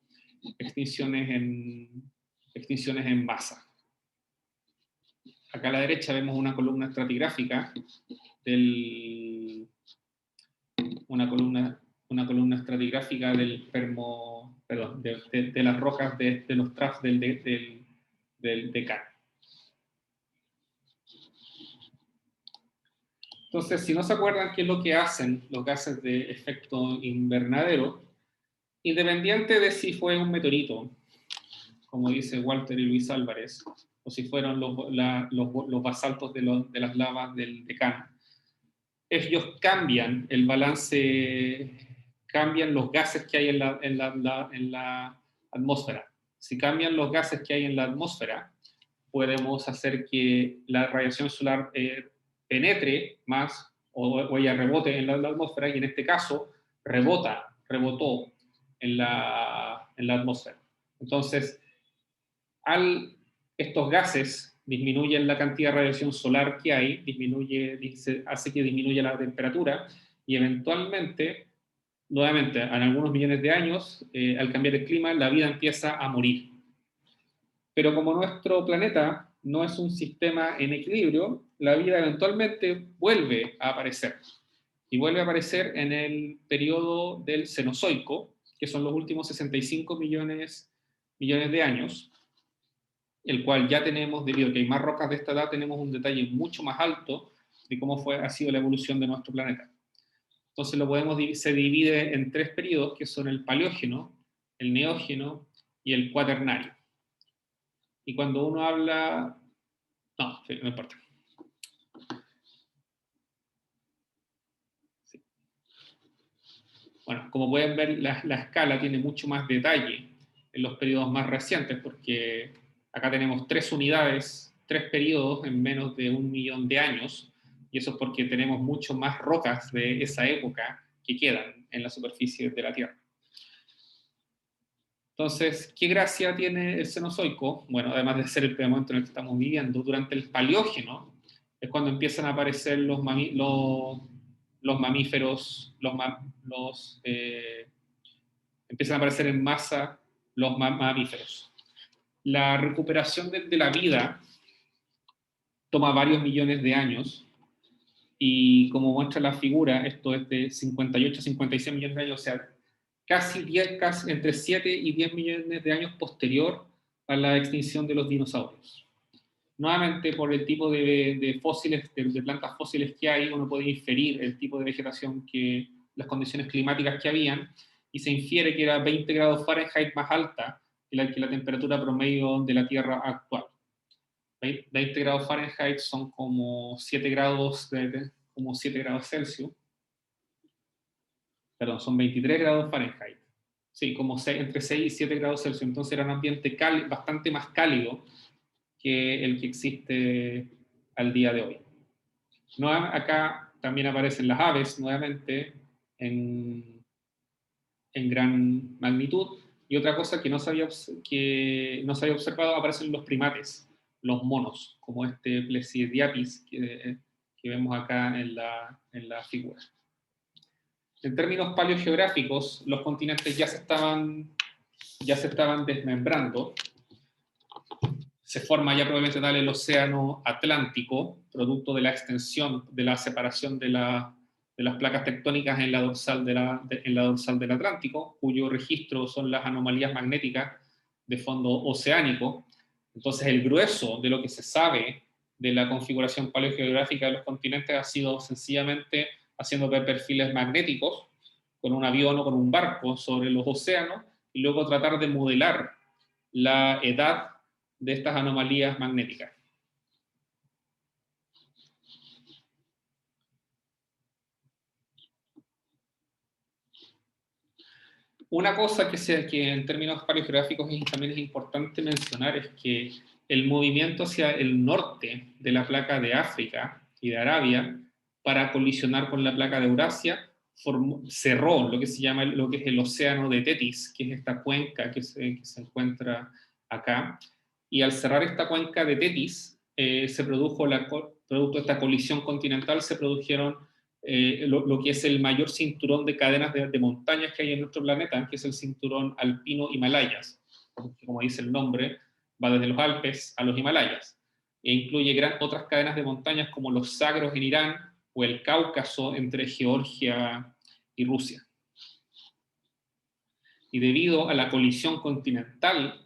en masa. Acá a la derecha vemos una columna estratigráfica una columna estratigráfica de las rocas de los troughs del Deccan. Entonces, si no se acuerdan qué es lo que hacen los gases de efecto invernadero, independiente de si fue un meteorito, como dice Walter y Luis Álvarez, o si fueron los basaltos de las lavas del Deccan, ellos cambian el balance, cambian los gases que hay en la atmósfera. Si cambian los gases que hay en la atmósfera, podemos hacer que la radiación solar penetre más o ella rebote en la atmósfera, y en este caso rebotó en la atmósfera. Entonces, estos gases disminuyen la cantidad de radiación solar que hay, hace que disminuya la temperatura, y eventualmente, nuevamente, en algunos millones de años, al cambiar el clima, la vida empieza a morir. Pero como nuestro planeta no es un sistema en equilibrio, la vida eventualmente vuelve a aparecer. Y vuelve a aparecer en el periodo del Cenozoico, que son los últimos 65 millones de años, el cual ya tenemos, debido a que hay más rocas de esta edad, tenemos un detalle mucho más alto de cómo ha sido la evolución de nuestro planeta. Entonces se divide en 3 periodos, que son el Paleógeno, el Neógeno y el Cuaternario. Y cuando uno habla... No, sí, no importa. Sí. Bueno, como pueden ver, la escala tiene mucho más detalle en los periodos más recientes, porque acá tenemos 3 unidades, 3 periodos en menos de 1 millón de años, y eso es porque tenemos mucho más rocas de esa época que quedan en la superficie de la Tierra. Entonces, ¿qué gracia tiene el Cenozoico? Bueno, además de ser el momento en el que estamos viviendo, durante el Paleógeno es cuando empiezan a aparecer los mamíferos, empiezan a aparecer en masa los mamíferos. La recuperación de la vida toma varios millones de años, y como muestra la figura, esto es de 58 a 56 millones de años, o sea, casi entre 7 y 10 millones de años posterior a la extinción de los dinosaurios. Nuevamente, por el tipo de fósiles, de plantas fósiles que hay, uno puede inferir el tipo de vegetación, las condiciones climáticas que habían, y se infiere que era 20 grados Fahrenheit más alta que la temperatura promedio de la Tierra actual. 20 grados Fahrenheit son como 7 grados, como 7 grados Celsius. Perdón, son 23 grados Fahrenheit. Sí, como entre 6 y 7 grados Celsius. Entonces era un ambiente bastante más cálido que el que existe al día de hoy. Acá también aparecen las aves nuevamente en gran magnitud. Y otra cosa que no se había observado, aparecen los primates, los monos, como este Plesidiapis que vemos acá en la figura. En términos paleogeográficos, los continentes ya se estaban desmembrando. Se forma ya probablemente tal el océano Atlántico, producto de la extensión, de la separación de las placas tectónicas en la dorsal del Atlántico, cuyo registro son las anomalías magnéticas de fondo oceánico. Entonces, el grueso de lo que se sabe de la configuración paleogeográfica de los continentes ha sido sencillamente haciendo perfiles magnéticos con un avión o con un barco sobre los océanos, y luego tratar de modelar la edad de estas anomalías magnéticas. Una cosa que en términos paleogeográficos también es importante mencionar es que el movimiento hacia el norte de la placa de África y de Arabia para colisionar con la placa de Eurasia cerró lo que es el océano de Tetis, que es esta cuenca que se encuentra acá. Y al cerrar esta cuenca de Tetis, producto de esta colisión continental, se produjeron lo que es el mayor cinturón de cadenas de montañas que hay en nuestro planeta, que es el cinturón alpino Himalayas, que, como dice el nombre, va desde los Alpes a los Himalayas, e incluye otras cadenas de montañas como los Sagros en Irán o el Cáucaso entre Georgia y Rusia. Y debido a la colisión continental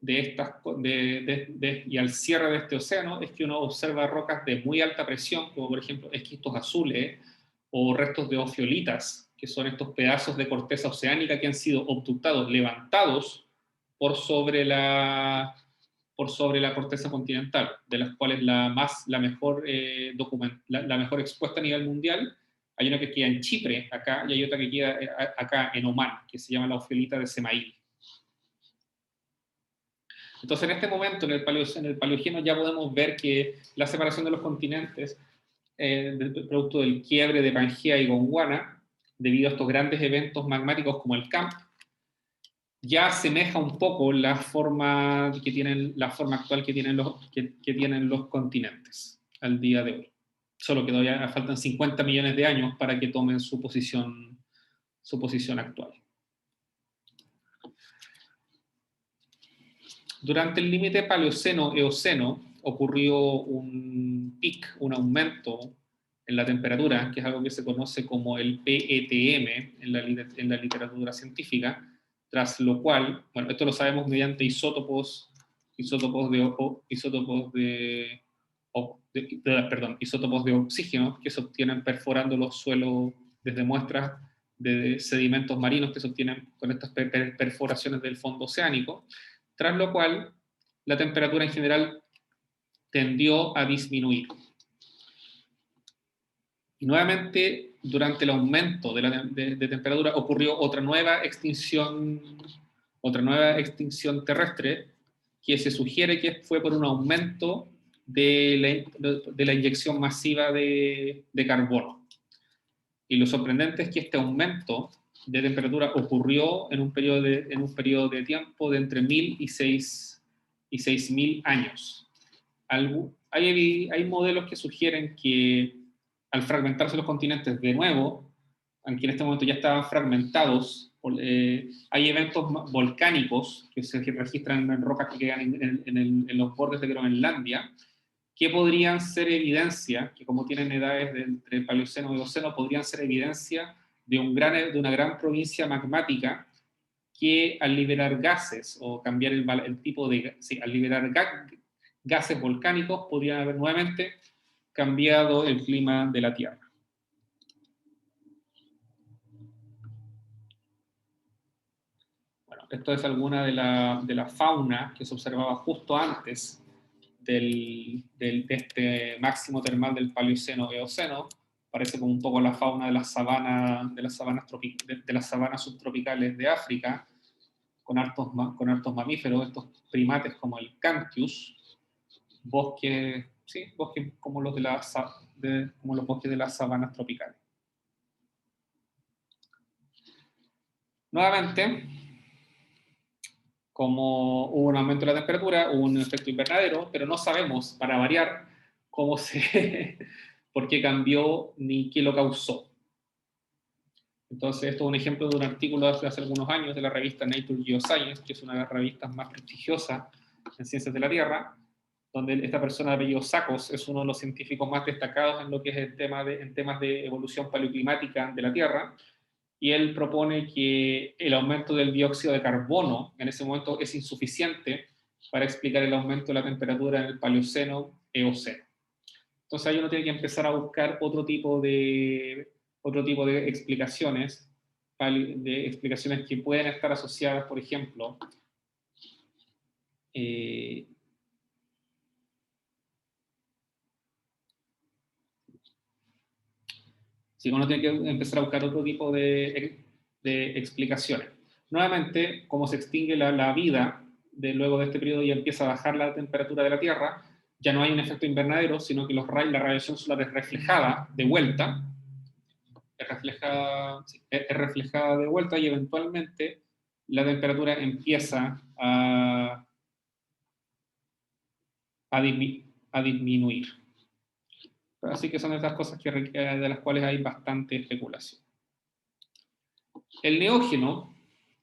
y al cierre de este océano, es que uno observa rocas de muy alta presión, como por ejemplo esquistos azules o restos de ofiolitas, que son estos pedazos de corteza oceánica que han sido obductados, levantados por sobre la por sobre la corteza continental, de las cuales la mejor expuesta a nivel mundial, hay una que queda en Chipre, acá, y hay otra que queda acá en Omán, que se llama la ofiolita de Semail. Entonces, en este momento, en el Paleógeno, ya podemos ver que la separación de los continentes, producto del quiebre de Pangea y Gondwana, debido a estos grandes eventos magmáticos como el CAMP, ya asemeja un poco la forma actual que tienen los continentes al día de hoy. Solo que todavía faltan 50 millones de años para que tomen su posición actual. Durante el límite Paleoceno-Eoceno ocurrió un aumento en la temperatura, que es algo que se conoce como el PETM en la literatura científica, tras lo cual, bueno, esto lo sabemos mediante isótopos de oxígeno que se obtienen perforando los suelos desde muestras de sedimentos marinos que se obtienen con estas perforaciones del fondo oceánico, tras lo cual la temperatura en general tendió a disminuir. Y nuevamente, durante el aumento de temperatura, ocurrió otra nueva extinción terrestre, que se sugiere que fue por un aumento de la inyección masiva de carbono. Y lo sorprendente es que este aumento de temperatura ocurrió en un periodo de tiempo de entre 1000 y 6000 años. Hay modelos que sugieren que al fragmentarse los continentes de nuevo, aunque en este momento ya estaban fragmentados, hay eventos volcánicos que se registran en rocas que quedan en los bordes de Groenlandia, que podrían ser evidencia, que como tienen edades entre el Paleoceno y el Eoceno, podrían ser evidencia de una gran provincia magmática que al liberar gases o cambiar el tipo de... Sí, al liberar gases volcánicos podrían haber nuevamente cambiado el clima de la Tierra. Bueno, esto es alguna de la fauna que se observaba justo antes de este máximo termal del Paleoceno-Eoceno. Parece como un poco la fauna de las sabanas subtropicales de África, con hartos mamíferos, estos primates como el Cantius, bosques como los bosques de las sabanas tropicales. Nuevamente, como hubo un aumento de la temperatura, hubo un efecto invernadero, pero no sabemos, para variar, por qué cambió ni qué lo causó. Entonces, esto es un ejemplo de un artículo de hace algunos años de la revista Nature Geoscience, que es una de las revistas más prestigiosas en ciencias de la Tierra, donde esta persona de apellido Sakos es uno de los científicos más destacados en lo que es en temas de evolución paleoclimática de la Tierra, y él propone que el aumento del dióxido de carbono en ese momento es insuficiente para explicar el aumento de la temperatura en el Paleoceno-Eoceno. Entonces ahí uno tiene que empezar a buscar otro tipo de explicaciones, que pueden estar asociadas, por ejemplo, si uno tiene que empezar a buscar otro tipo de explicaciones. Nuevamente, como se extingue la vida luego de este periodo y empieza a bajar la temperatura de la Tierra, ya no hay un efecto invernadero, sino que la radiación solar es reflejada de vuelta, es reflejada de vuelta, y eventualmente la temperatura empieza a disminuir. Así que son estas cosas de las cuales hay bastante especulación. El neógeno,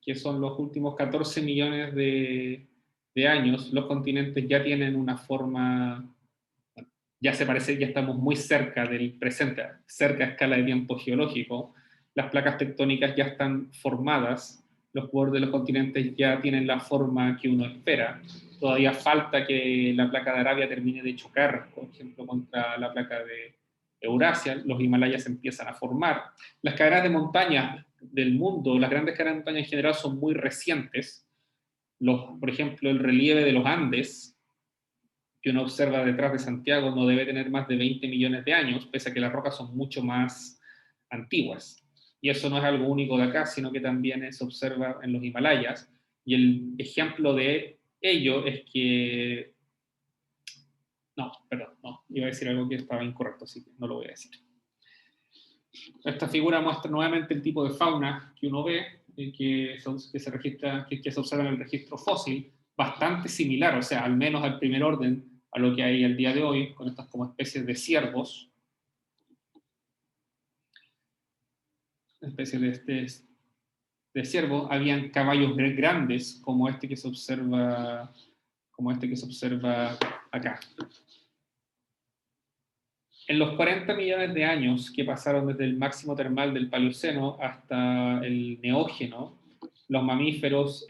que son los últimos 14 millones de años, los continentes ya tienen una forma, ya estamos muy cerca del presente, cerca a escala de tiempo geológico. Las placas tectónicas ya están formadas, los bordes de los continentes ya tienen la forma que uno espera. Todavía falta que la placa de Arabia termine de chocar, por ejemplo, contra la placa de Eurasia. Los Himalayas empiezan a formar. Las cadenas de montaña del mundo, las grandes cadenas de montaña en general son muy recientes. Por ejemplo, el relieve de los Andes que uno observa detrás de Santiago no debe tener más de 20 millones de años, pese a que las rocas son mucho más antiguas. Y eso no es algo único de acá, sino que también se observa en los Himalayas. Y el ejemplo de ello es que... No, perdón, no, iba a decir algo que estaba incorrecto, así que no lo voy a decir. Esta figura muestra nuevamente el tipo de fauna que uno ve, que se registra, que se observa en el registro fósil, bastante similar, o sea, al menos al primer orden, a lo que hay al día de hoy, con estas como especies de ciervos, especies de ciervo, habían caballos grandes como este que se observa, acá. En los 40 millones de años que pasaron desde el máximo termal del Paleoceno hasta el Neógeno, los mamíferos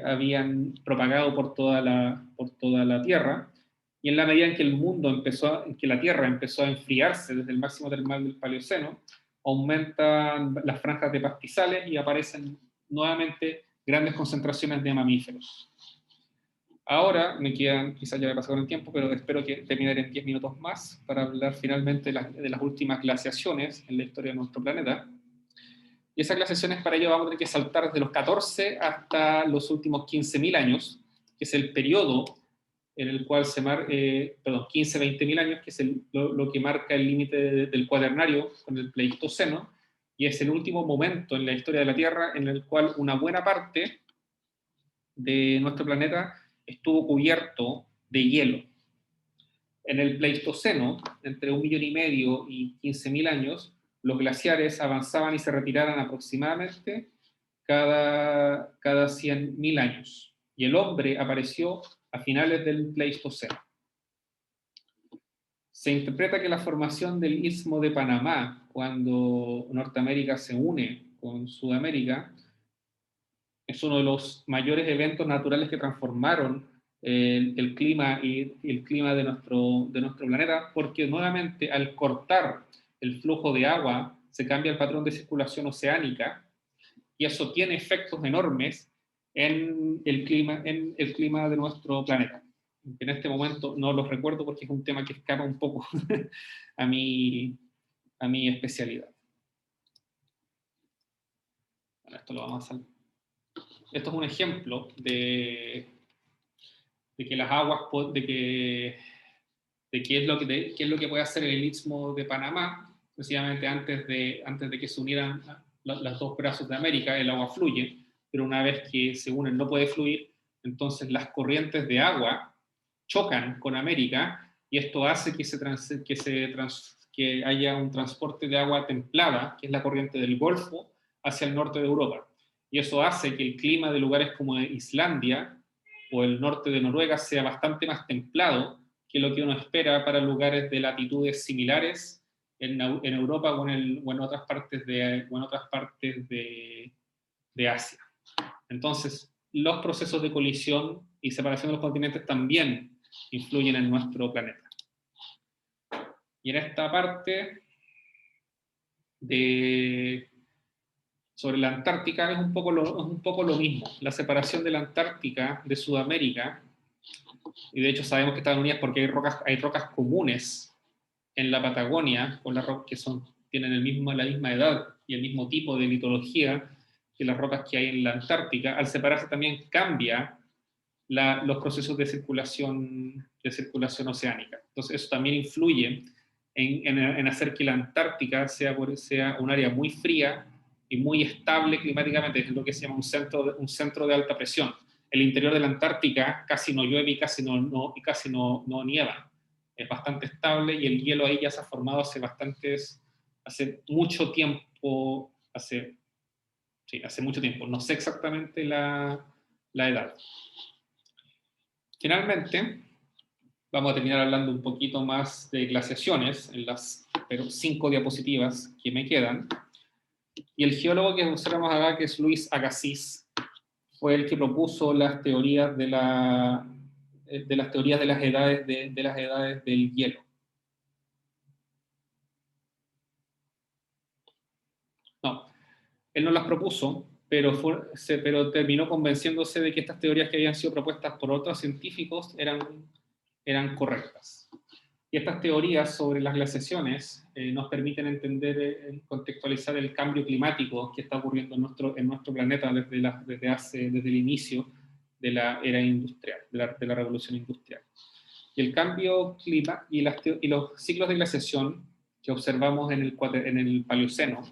habían propagado por toda la Tierra, y en la medida en que en que la Tierra empezó a enfriarse desde el máximo termal del Paleoceno, aumentan las franjas de pastizales y aparecen nuevamente grandes concentraciones de mamíferos. Ahora me quedan, quizás ya me pasó con el tiempo, pero espero que terminaré en 10 minutos más para hablar finalmente de las últimas glaciaciones en la historia de nuestro planeta. Y esas glaciaciones, para ello vamos a tener que saltar desde los 14 hasta los últimos 15.000 años, que es el periodo en el cual 15, 20.000 años, que es lo que marca el límite del cuaternario con el Pleistoceno, y es el último momento en la historia de la Tierra en el cual una buena parte de nuestro planeta estuvo cubierto de hielo. En el Pleistoceno, entre 1,5 millones y 15.000 años, los glaciares avanzaban y se retiraban aproximadamente cada 100.000 años. Y el hombre apareció a finales del Pleistoceno. Se interpreta que la formación del Istmo de Panamá, cuando Norteamérica se une con Sudamérica, es uno de los mayores eventos naturales que transformaron el clima y el clima de nuestro planeta, porque nuevamente al cortar el flujo de agua se cambia el patrón de circulación oceánica y eso tiene efectos enormes en el clima de nuestro planeta. En este momento no los recuerdo porque es un tema que escapa un poco a mi especialidad. Bueno, esto lo vamos a saltar. Esto es un ejemplo de que las aguas, de qué es lo que puede hacer el Istmo de Panamá, precisamente antes de que se unieran los dos brazos de América, el agua fluye, pero una vez que se unen no puede fluir, entonces las corrientes de agua chocan con América y esto hace que haya un transporte de agua templada, que es la corriente del Golfo, hacia el norte de Europa. Y eso hace que el clima de lugares como Islandia o el norte de Noruega sea bastante más templado que lo que uno espera para lugares de latitudes similares en Europa o en otras partes de Asia. Entonces, los procesos de colisión y separación de los continentes también influyen en nuestro planeta. Y en esta parte sobre la Antártica es un poco lo mismo. La separación de la Antártica de Sudamérica, y de hecho sabemos que están unidas porque hay rocas comunes en la Patagonia, con las rocas que tienen la misma edad y el mismo tipo de litología que las rocas que hay en la Antártica. Al separarse también cambia los procesos de circulación oceánica. Entonces eso también influye en hacer que la Antártica sea un área muy fría y muy estable climáticamente, es lo que se llama un centro de alta presión. El interior de la Antártica casi no llueve y casi no nieva. Es bastante estable y el hielo ahí ya se ha formado hace mucho tiempo, hace mucho tiempo. No sé exactamente la edad. Finalmente, vamos a terminar hablando un poquito más de glaciaciones en las 5 diapositivas que me quedan. Y el geólogo que observamos acá, que es Luis Agassiz, fue el que propuso las teorías de las edades del hielo. No, él no las propuso, pero terminó convenciéndose de que estas teorías que habían sido propuestas por otros científicos eran correctas. Y estas teorías sobre las glaciaciones nos permiten entender, contextualizar el cambio climático que está ocurriendo en nuestro planeta desde el inicio de la era industrial, de la revolución industrial. Y el cambio clima y los ciclos de glaciación que observamos en el Paleoceno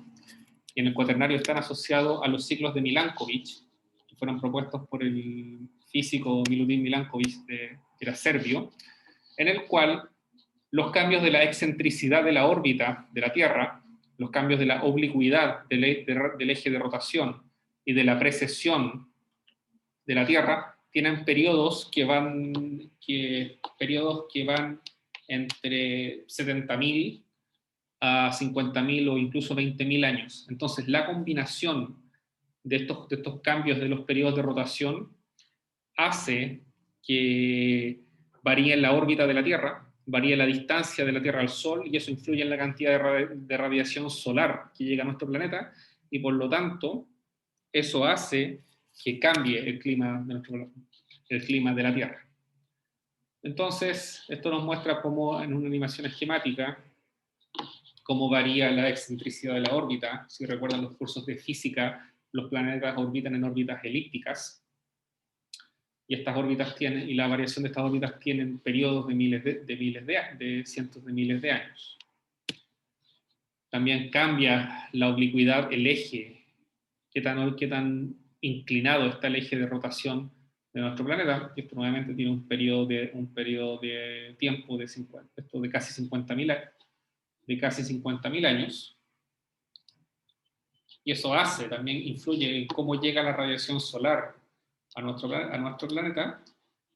y en el Cuaternario están asociados a los ciclos de Milankovitch, que fueron propuestos por el físico Milutin Milankovitch, que era serbio, en el cual los cambios de la excentricidad de la órbita de la Tierra, los cambios de la oblicuidad del eje de rotación y de la precesión de la Tierra tienen periodos que van entre 70.000 a 50.000 o incluso 20.000 años. Entonces, la combinación de estos cambios de los periodos de rotación hace que varíe la órbita de la Tierra, varía la distancia de la Tierra al Sol, y eso influye en la cantidad de radiación solar que llega a nuestro planeta, y por lo tanto, eso hace que cambie el clima de la Tierra. Entonces, esto nos muestra cómo, en una animación esquemática, cómo varía la excentricidad de la órbita. Si recuerdan los cursos de física, los planetas orbitan en órbitas elípticas, y la variación de estas órbitas tienen periodos de cientos de miles de años. También cambia la oblicuidad, el eje, qué tan inclinado está el eje de rotación de nuestro planeta, y esto nuevamente tiene un periodo de tiempo de casi 50.000 años, y eso también influye en cómo llega la radiación solar a nuestro planeta,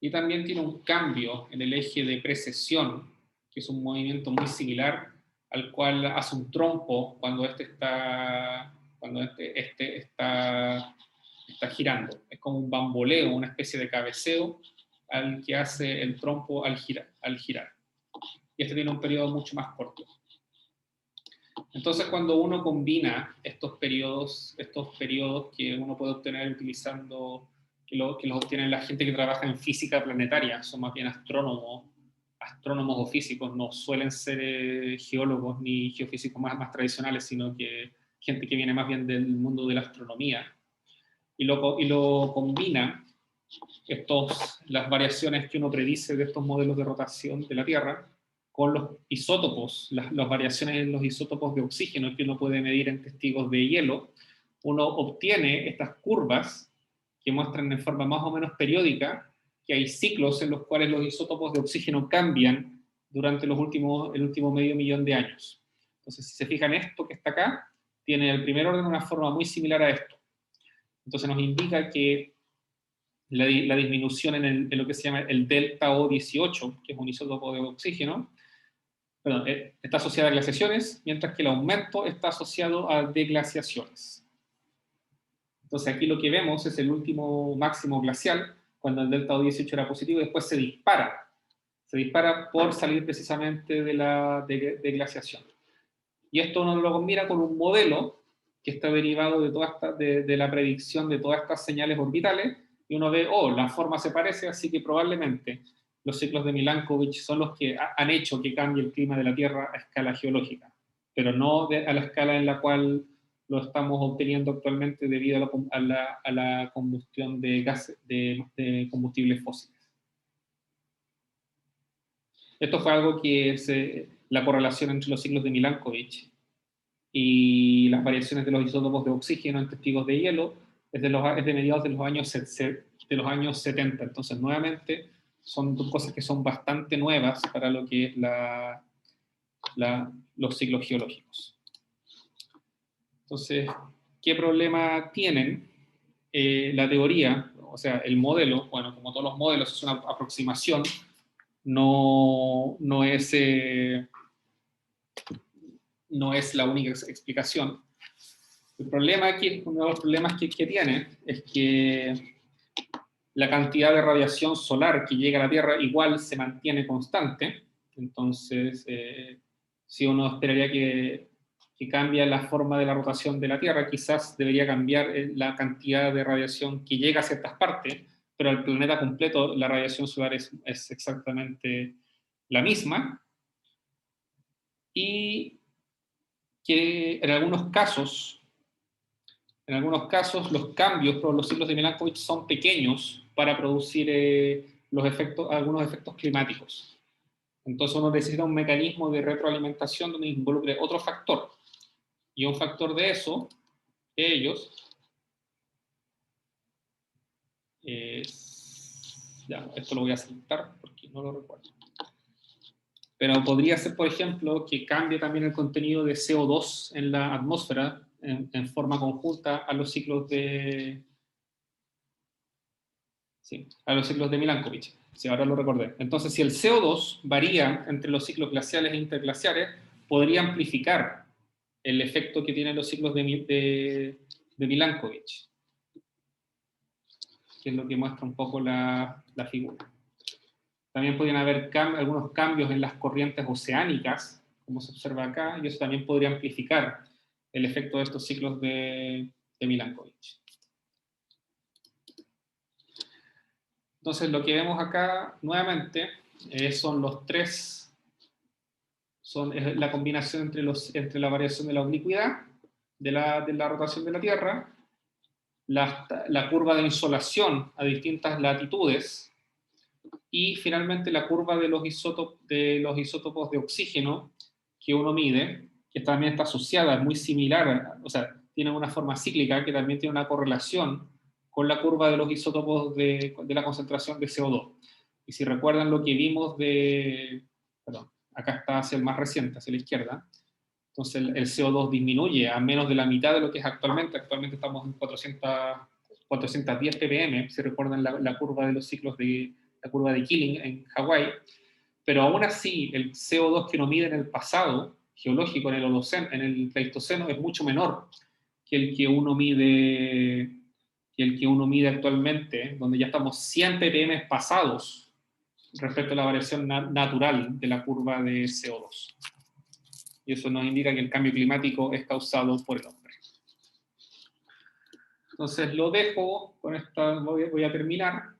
y también tiene un cambio en el eje de precesión, que es un movimiento muy similar al cual hace un trompo cuando este está girando. Es como un bamboleo, una especie de cabeceo al que hace el trompo al girar. Y este tiene un periodo mucho más corto. Entonces, cuando uno combina estos periodos que uno puede obtener utilizando, que los obtiene la gente que trabaja en física planetaria, son más bien astrónomos o físicos, no suelen ser geólogos ni geofísicos más tradicionales, sino que gente que viene más bien del mundo de la astronomía, y lo combina las variaciones que uno predice de estos modelos de rotación de la Tierra con los isótopos, las variaciones en los isótopos de oxígeno que uno puede medir en testigos de hielo. Uno obtiene estas curvas que muestran en forma más o menos periódica que hay ciclos en los cuales los isótopos de oxígeno cambian durante el último medio millón de años. Entonces, si se fijan, esto que está acá tiene el primer orden una forma muy similar a esto. Entonces nos indica que la disminución en lo que se llama el delta O18, que es un isótopo de oxígeno, está asociada a glaciaciones, mientras que el aumento está asociado a deglaciaciones. Entonces aquí lo que vemos es el último máximo glacial, cuando el delta O18 era positivo, y después se dispara por salir precisamente de la deglaciación. Y esto uno lo combina con un modelo que está derivado de la predicción de todas estas señales orbitales, y uno ve, la forma se parece, así que probablemente los ciclos de Milankovitch son los que han hecho que cambie el clima de la Tierra a escala geológica, pero no a la escala en la cual lo estamos obteniendo actualmente debido a la combustión de combustibles fósiles. Esto fue algo que la correlación entre los ciclos de Milankovitch y las variaciones de los isótopos de oxígeno en testigos de hielo es de mediados de los años 70. Entonces, nuevamente, son dos cosas que son bastante nuevas para lo que es los ciclos geológicos. Entonces, ¿qué problema tienen? La teoría, o sea, el modelo, bueno, como todos los modelos, es una aproximación, no es la única explicación. El problema aquí, uno de los problemas que tiene, es que la cantidad de radiación solar que llega a la Tierra igual se mantiene constante. Entonces, si uno esperaría que que cambia la forma de la rotación de la Tierra. Quizás debería cambiar la cantidad de radiación que llega a ciertas partes, pero al planeta completo la radiación solar es exactamente la misma. Y que en algunos casos los cambios por los ciclos de Milankovitch son pequeños para producir algunos efectos climáticos. Entonces uno necesita un mecanismo de retroalimentación donde involucre otro factor. Y un factor de eso, esto lo voy a saltar porque no lo recuerdo. Pero podría ser, por ejemplo, que cambie también el contenido de CO2 en la atmósfera en forma conjunta a los ciclos de Milankovitch. Sí, ahora lo recordé. Entonces, si el CO2 varía entre los ciclos glaciales e interglaciares, podría amplificar el efecto que tienen los ciclos de Milankovitch, que es lo que muestra un poco la figura. También podrían haber algunos cambios en las corrientes oceánicas, como se observa acá, y eso también podría amplificar el efecto de estos ciclos de Milankovitch. Entonces, lo que vemos acá, nuevamente, son los tres, es la combinación entre la variación de la oblicuidad, de la rotación de la Tierra, la curva de insolación a distintas latitudes, y finalmente la curva de los isótopos de oxígeno que uno mide, que también está asociada, es muy similar, o sea, tiene una forma cíclica que también tiene una correlación con la curva de los isótopos de la concentración de CO2. Y si recuerdan lo que vimos perdón, acá está hacia el más reciente, hacia la izquierda, entonces el CO2 disminuye a menos de la mitad de lo que es actualmente. Actualmente estamos en 410 ppm, si recuerdan la curva de los ciclos la curva de Killing en Hawái, pero aún así el CO2 que uno mide en el pasado geológico, en el Pleistoceno, es mucho menor que el que uno mide actualmente, donde ya estamos 100 ppm pasados respecto a la variación natural de la curva de CO2. Y eso nos indica que el cambio climático es causado por el hombre. Entonces lo dejo con esta, voy a terminar.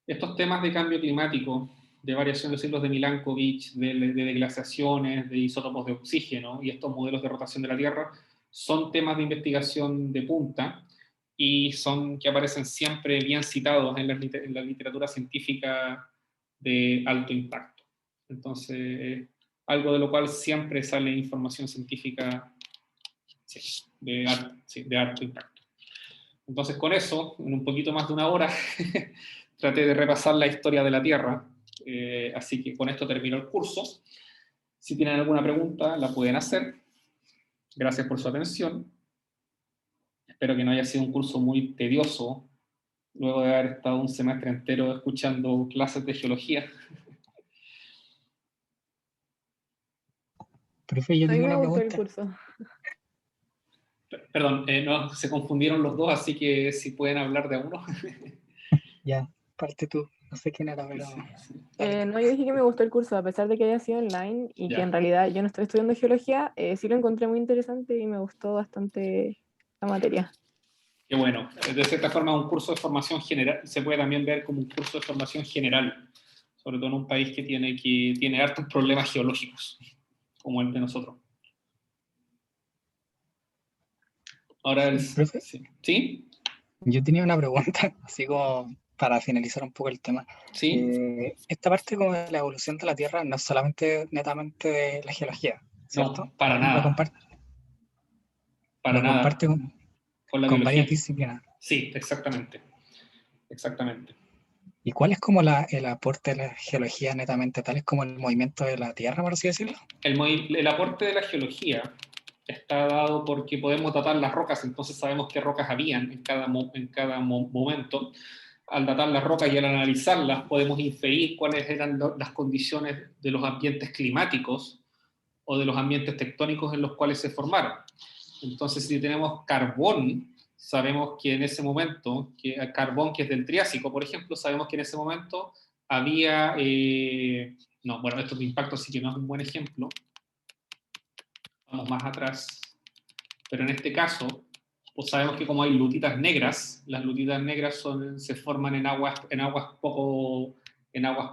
Estos temas de cambio climático, de variación de ciclos de Milankovitch, de glaciaciones, de isótopos de oxígeno y estos modelos de rotación de la Tierra, son temas de investigación de punta y son que aparecen siempre bien citados en la literatura científica de alto impacto. Entonces, algo de lo cual siempre sale información científica de alto impacto. Entonces, con eso, en un poquito más de una hora, traté de repasar la historia de la Tierra, así que con esto termino el curso. Si tienen alguna pregunta, la pueden hacer. Gracias por su atención. Espero que no haya sido un curso muy tedioso, luego de haber estado un semestre entero escuchando clases de geología. Profe, yo A mí tengo me una gustó el pregunta. curso. Perdón, no, se confundieron los dos, así que si pueden hablar de uno. Ya, parte tú. No sé quién era, pero... dale. No, yo dije que me gustó el curso, a pesar de que haya sido online y que en Ya, realidad yo no estoy estudiando geología, sí lo encontré muy interesante y me gustó bastante la materia. qué bueno. De cierta forma, un curso de formación general se puede también ver como un curso de formación general, sobre todo en un país que tiene hartos problemas geológicos, como el de nosotros. Ahora, Profe, sí. ¿Sí? yo tenía una pregunta, así como para finalizar un poco el tema. ¿Sí? Esta parte como de la evolución de la Tierra no es solamente netamente de la geología, ¿cierto? No, para nada. Para Lo nada. comparte Con la con varias biología. disciplinas. Sí, exactamente. Exactamente. ¿Y cuál es como el aporte de la geología netamente, tal es como el movimiento de la Tierra, por así decirlo? El aporte de la geología está dado porque podemos datar las rocas, entonces sabemos qué rocas habían en cada momento. Al datar las rocas y al analizarlas, podemos inferir cuáles eran las condiciones de los ambientes climáticos o de los ambientes tectónicos en los cuales se formaron. Entonces, si tenemos carbón, sabemos que en ese momento, carbón que es del Triásico, por ejemplo, sabemos que en ese momento había... no, bueno, esto de impacto sí que no es un buen ejemplo. Vamos más atrás. Pero en este caso, pues sabemos que como hay lutitas negras, las lutitas negras se forman en aguas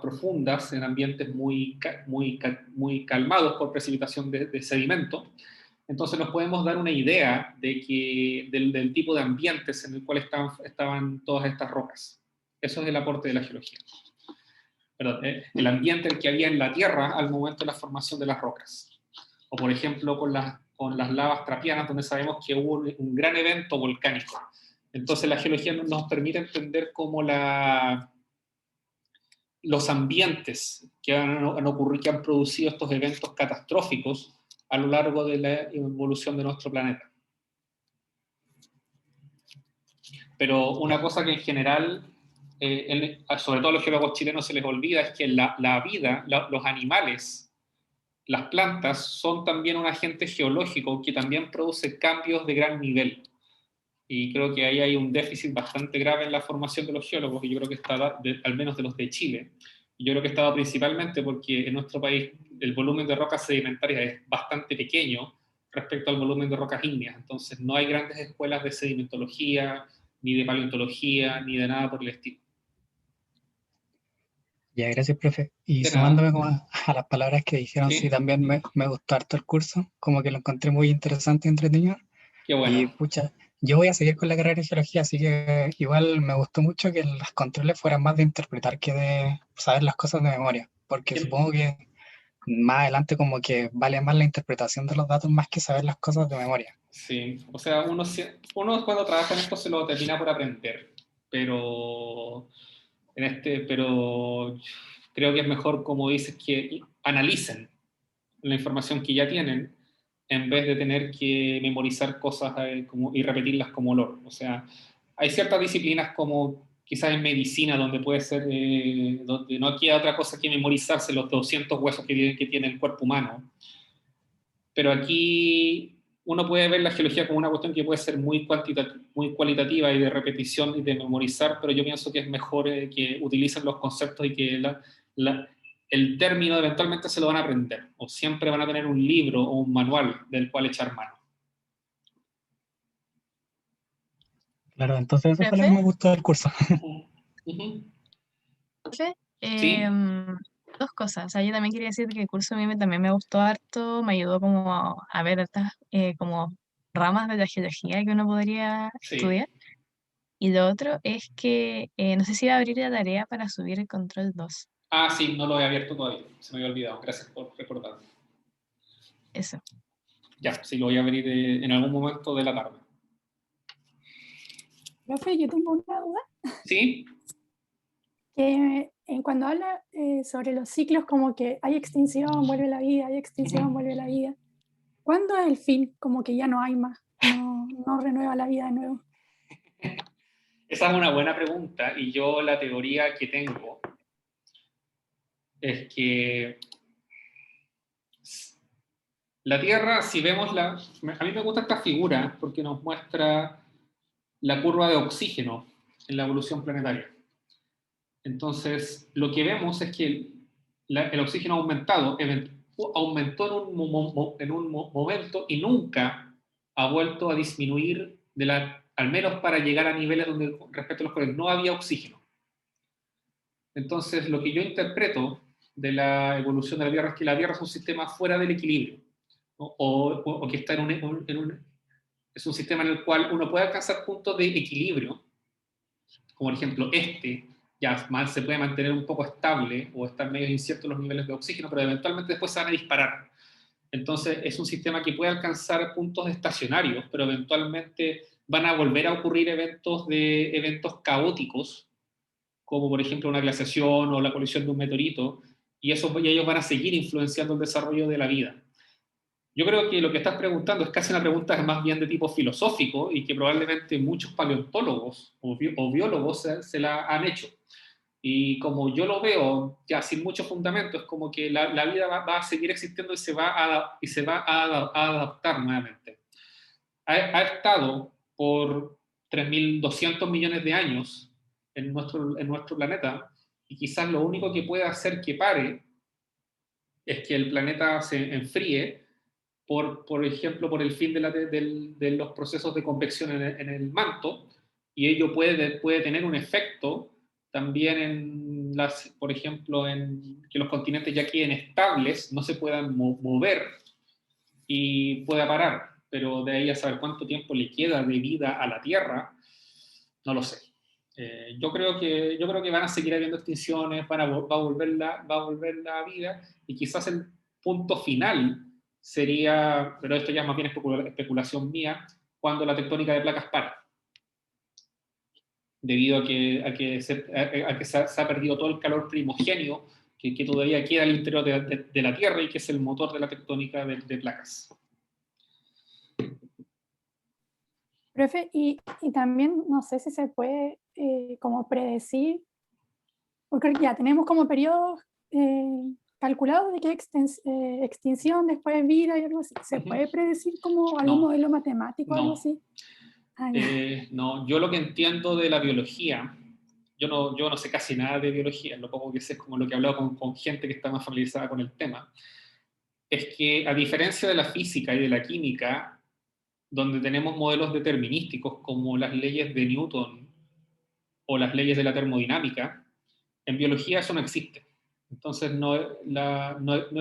profundas, en ambientes muy calmados por precipitación de sedimento. Entonces nos podemos dar una idea del tipo de ambientes en el cual estaban todas estas rocas. Eso es el aporte de la geología. Perdón, el ambiente que había en la Tierra al momento de la formación de las rocas. O por ejemplo con las lavas trapianas, donde sabemos que hubo un gran evento volcánico. Entonces la geología nos permite entender cómo los ambientes que han ocurrido, que han producido estos eventos catastróficos a lo largo de la evolución de nuestro planeta. Pero una cosa que en general, sobre todo a los geólogos chilenos se les olvida, es que la vida, los animales, las plantas, son también un agente geológico que también produce cambios de gran nivel. Y creo que ahí hay un déficit bastante grave en la formación de los geólogos, y yo creo que está, al menos de los de Chile. Y yo creo que estaba principalmente porque en nuestro país el volumen de rocas sedimentarias es bastante pequeño respecto al volumen de rocas ígneas. Entonces no hay grandes escuelas de sedimentología, ni de paleontología, ni de nada por el estilo. Ya, gracias, profe. Y De sumándome nada. como a las palabras que dijeron, ¿Sí? sí, también me gustó harto el curso, como que lo encontré muy interesante y entretenido. Qué bueno. Y pucha, yo voy a seguir con la carrera de geología, así que igual me gustó mucho que los controles fueran más de interpretar que de saber las cosas de memoria, porque supongo que más adelante como que vale más la interpretación de los datos más que saber las cosas de memoria. Sí, o sea, uno cuando trabaja en esto se lo termina por aprender, pero creo que es mejor, como dices, que analicen la información que ya tienen en vez de tener que memorizar cosas y repetirlas como olor. O sea, hay ciertas disciplinas como quizás en medicina donde puede ser, donde no queda otra cosa que memorizarse los 200 huesos que tiene el cuerpo humano. Pero aquí uno puede ver la geología como una cuestión que puede ser muy cualitativa y de repetición y de memorizar, pero yo pienso que es mejor que utilicen los conceptos y que el término eventualmente se lo van a aprender, o siempre van a tener un libro o un manual del cual echar mano. Claro, entonces eso fue lo que ¿Profe? me gustó del curso. Uh-huh. Profe, Sí, dos cosas. O sea, yo también quería decir que el curso a mí también me gustó harto, me ayudó como a ver estas como ramas de la geología que uno podría sí. estudiar. Y lo otro es que no sé si va a abrir la tarea para subir el control 2. Ah, sí, no lo he abierto todavía, se me había olvidado, gracias por recordarme. Eso. Ya, sí, lo voy a abrir en algún momento de la tarde. Profe, yo tengo una duda. ¿Sí? Cuando habla sobre los ciclos, como que hay extinción, vuelve la vida, hay extinción, vuelve la vida. ¿Cuándo es el fin? Como que ya no hay más, no renueva la vida de nuevo. Esa es una buena pregunta, y yo la teoría que tengo es que la Tierra, si vemos a mí me gusta esta figura porque nos muestra la curva de oxígeno en la evolución planetaria. Entonces, lo que vemos es que el oxígeno aumentó en un momento y nunca ha vuelto a disminuir, al menos para llegar a niveles donde respecto a los cuales no había oxígeno. Entonces, lo que yo interpreto de la evolución de la Tierra es que la Tierra es un sistema fuera del equilibrio, ¿no? o que está es un sistema en el cual uno puede alcanzar puntos de equilibrio, como por ejemplo ya más se puede mantener un poco estable o estar medio inciertos los niveles de oxígeno, pero eventualmente después se van a disparar. Entonces es un sistema que puede alcanzar puntos estacionarios, pero eventualmente van a volver a ocurrir eventos caóticos, como por ejemplo una glaciación o la colisión de un meteorito, y ellos van a seguir influenciando el desarrollo de la vida. Yo creo que lo que estás preguntando es casi una pregunta más bien de tipo filosófico y que probablemente muchos paleontólogos o biólogos se la han hecho. Y como yo lo veo, ya sin mucho fundamento, es como que la vida va a seguir existiendo y se va a adaptar nuevamente. Ha estado por 3.200 millones de años en nuestro planeta, y quizás lo único que puede hacer que pare es que el planeta se enfríe por ejemplo, por el fin de los procesos de convección en el manto, y ello puede tener un efecto también por ejemplo, en que los continentes ya queden estables, no se puedan mover y pueda parar, pero de ahí a saber cuánto tiempo le queda de vida a la Tierra, no lo sé. Yo creo que van a seguir habiendo extinciones, va a volver la vida, y quizás el punto final sería, pero esto ya es más bien especulación mía, cuando la tectónica de placas para, debido a que se ha perdido todo el calor primogéneo que todavía queda al interior de la Tierra y que es el motor de la tectónica de placas. Profe, y también no sé si se puede como predecir, porque ya tenemos como periodos calculados de que extinción, después vida y algo así. ¿Se puede predecir como algún modelo matemático o algo así? No, yo lo que entiendo de la biología, yo no sé casi nada de biología, lo poco que sé es como lo que he hablado con gente que está más familiarizada con el tema, es que a diferencia de la física y de la química, donde tenemos modelos determinísticos como las leyes de Newton o las leyes de la termodinámica, en biología eso no existe. Entonces no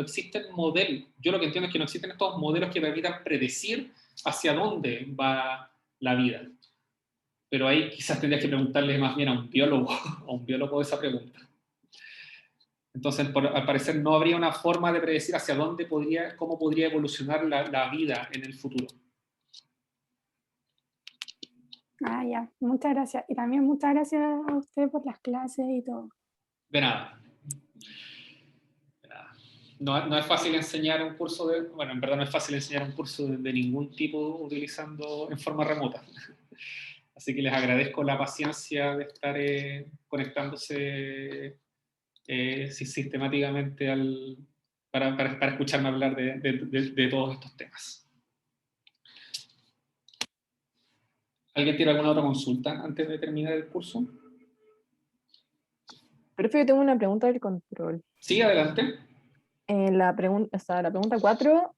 existen modelos, yo lo que entiendo es que no existen estos modelos que permitan predecir hacia dónde va la vida. Pero ahí quizás tendrías que preguntarle más bien a un biólogo esa pregunta. Entonces, al parecer no habría una forma de predecir hacia dónde cómo podría evolucionar la vida en el futuro. Ya, muchas gracias. Y también muchas gracias a usted por las clases y todo. De nada. No es fácil enseñar un curso bueno, en verdad no es fácil enseñar un curso de ningún tipo utilizando en forma remota. Así que les agradezco la paciencia de estar conectándose sistemáticamente para escucharme hablar de todos estos temas. ¿Alguien tiene alguna otra consulta antes de terminar el curso? Profe, yo tengo una pregunta del control. Sí, adelante. La pregunta 4,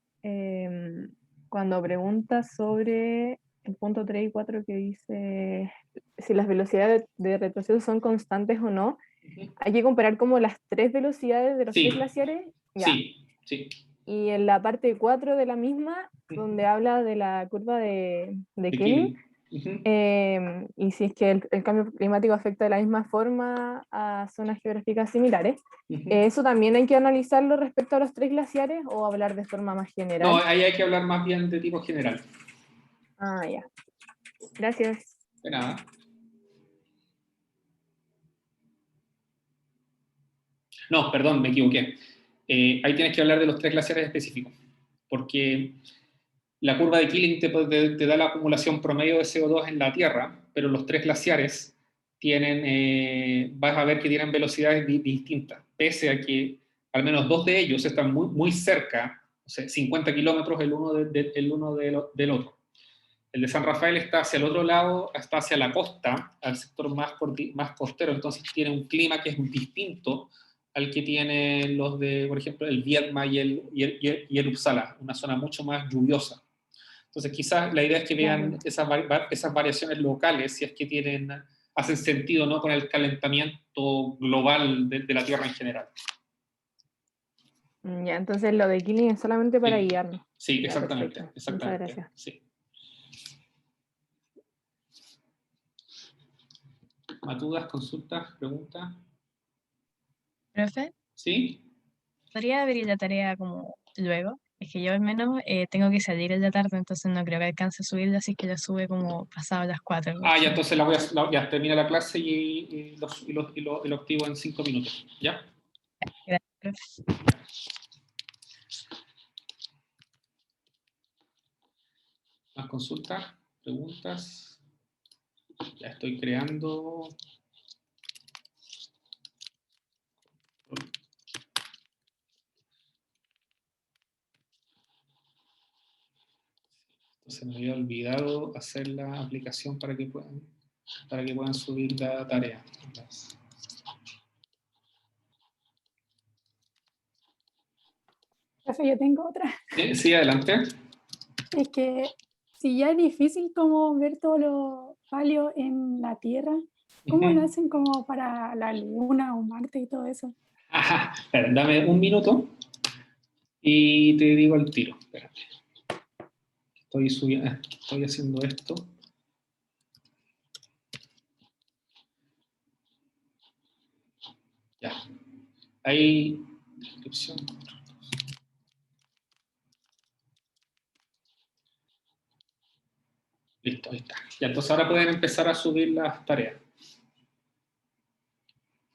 cuando pregunta sobre el punto 3 y 4 que dice si las velocidades de retroceso son constantes o no, hay que comparar como las 3 velocidades de los 3 glaciares. Ya. Sí. Y en la parte 4 de la misma, donde habla de la curva de Killing, y si es que el cambio climático afecta de la misma forma a zonas geográficas similares, ¿eso también hay que analizarlo respecto a los 3 glaciares o hablar de forma más general? No, ahí hay que hablar más bien de tipo general. Ya. Gracias. De nada. No, perdón, me equivoqué. Ahí tienes que hablar de los 3 glaciares específicos, porque la curva de Killing te da la acumulación promedio de CO2 en la Tierra, pero los 3 glaciares vas a ver que tienen velocidades distintas, pese a que al menos 2 de ellos están muy, muy cerca, o sea, 50 kilómetros el uno del otro. El de San Rafael está hacia el otro lado, está hacia la costa, al sector más costero, entonces tiene un clima que es distinto al que tienen los de, por ejemplo, el Viedma y el Uppsala, una zona mucho más lluviosa. Entonces quizás la idea es que vean esas variaciones locales, si es que hacen sentido, ¿no?, con el calentamiento global de la Tierra en general. Ya, entonces lo de Killing es solamente para guiarnos. Sí, Ya, exactamente. perfecto. Muchas gracias. Sí. ¿Más dudas, consultas, preguntas? ¿Profe? ¿Sí? ¿Podría abrir la tarea como luego? Es que yo al menos tengo que salir en la tarde, entonces no creo que alcance a subirla, así que la sube como pasado las 4. Ya, entonces ya termina la clase y lo activo en 5 minutos. ¿Ya? Gracias, profe. ¿Más consultas? ¿Preguntas? Ya estoy creando. Se me había olvidado hacer la aplicación para que puedan subir la tarea. Profe, yo tengo otra. Sí, adelante. Es que si ya es difícil como ver todos los palios en la Tierra, ¿cómo lo hacen como para la Luna o Marte y todo eso? Ajá, espera, dame un minuto y te digo el tiro. Espérate. Estoy haciendo esto. Ya. Ahí, descripción. Listo, ahí está. Ya, entonces ahora pueden empezar a subir las tareas.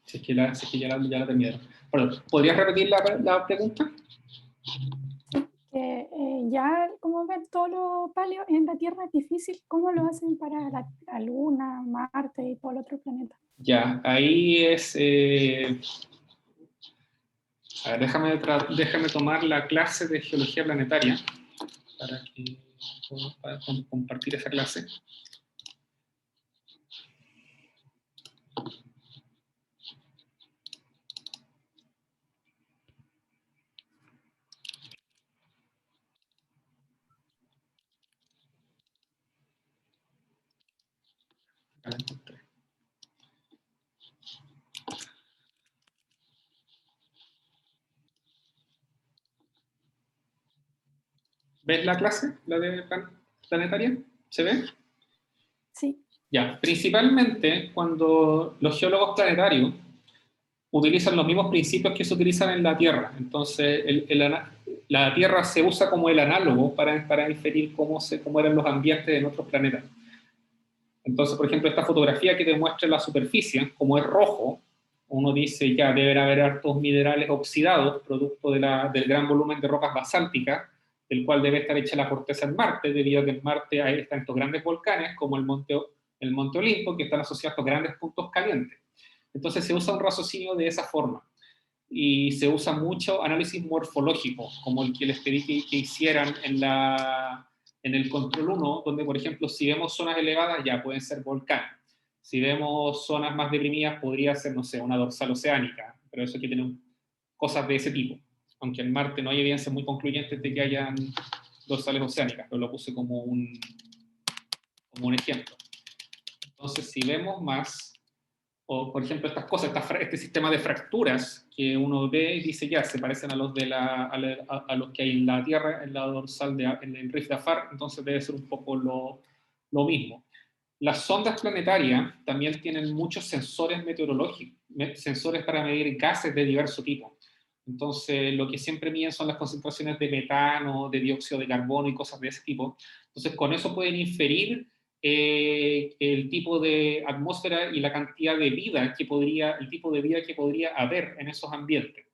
Si es que, ya la terminaron. Perdón, ¿podrías repetir la pregunta? Ya como ver todos los palios en la Tierra es difícil, ¿cómo lo hacen para la Luna, Marte y todo el otro planeta? Ya, ahí es... a ver, déjame tomar la clase de geología planetaria para que pueda compartir esa clase. Ya la encontré. ¿Ves la clase? ¿La de planetaria? ¿Se ve? Sí. Ya, principalmente cuando los geólogos planetarios utilizan los mismos principios que se utilizan en la Tierra. Entonces, la Tierra se usa como el análogo para inferir cómo eran los ambientes en otros planetas. Entonces, por ejemplo, esta fotografía que te muestra la superficie, como es rojo, uno dice ya deben haber hartos minerales oxidados, producto del gran volumen de rocas basálticas, del cual debe estar hecha la corteza en Marte, debido a que en Marte ahí están estos grandes volcanes, como el Monte Olimpo, que están asociados a estos grandes puntos calientes. Entonces se usa un raciocinio de esa forma. Y se usa mucho análisis morfológico, como el que les pedí que hicieran en el control 1, donde, por ejemplo, si vemos zonas elevadas, ya pueden ser volcanes. Si vemos zonas más deprimidas, podría ser, no sé, una dorsal oceánica, pero eso hay que tener cosas de ese tipo. Aunque en Marte no hay evidencias muy concluyentes de que hayan dorsales oceánicas, pero lo puse como un ejemplo. Entonces, si vemos más, o por ejemplo estas cosas, este sistema de fracturas que uno ve y dice ya, se parecen a los, a los que hay en la Tierra, en la dorsal, en el Rift de Afar, entonces debe ser un poco lo mismo. Las sondas planetarias también tienen muchos sensores meteorológicos, sensores para medir gases de diverso tipo. Entonces, lo que siempre miden son las concentraciones de metano, de dióxido de carbono y cosas de ese tipo. Entonces, con eso pueden inferir el tipo de atmósfera y la cantidad de vida el tipo de vida que podría haber en esos ambientes.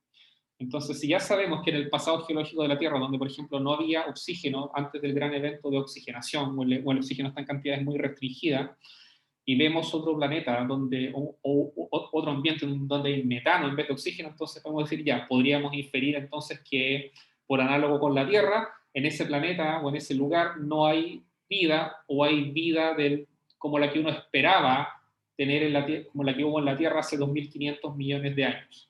Entonces, si ya sabemos que en el pasado geológico de la Tierra, donde por ejemplo no había oxígeno antes del gran evento de oxigenación, o el oxígeno está en cantidades muy restringidas, y vemos otro planeta otro ambiente donde hay metano en vez de oxígeno, entonces podemos decir ya, podríamos inferir entonces que por análogo con la Tierra, en ese planeta o en ese lugar no hay vida, o hay vida como la que uno esperaba tener como la que hubo en la Tierra hace 2.500 millones de años.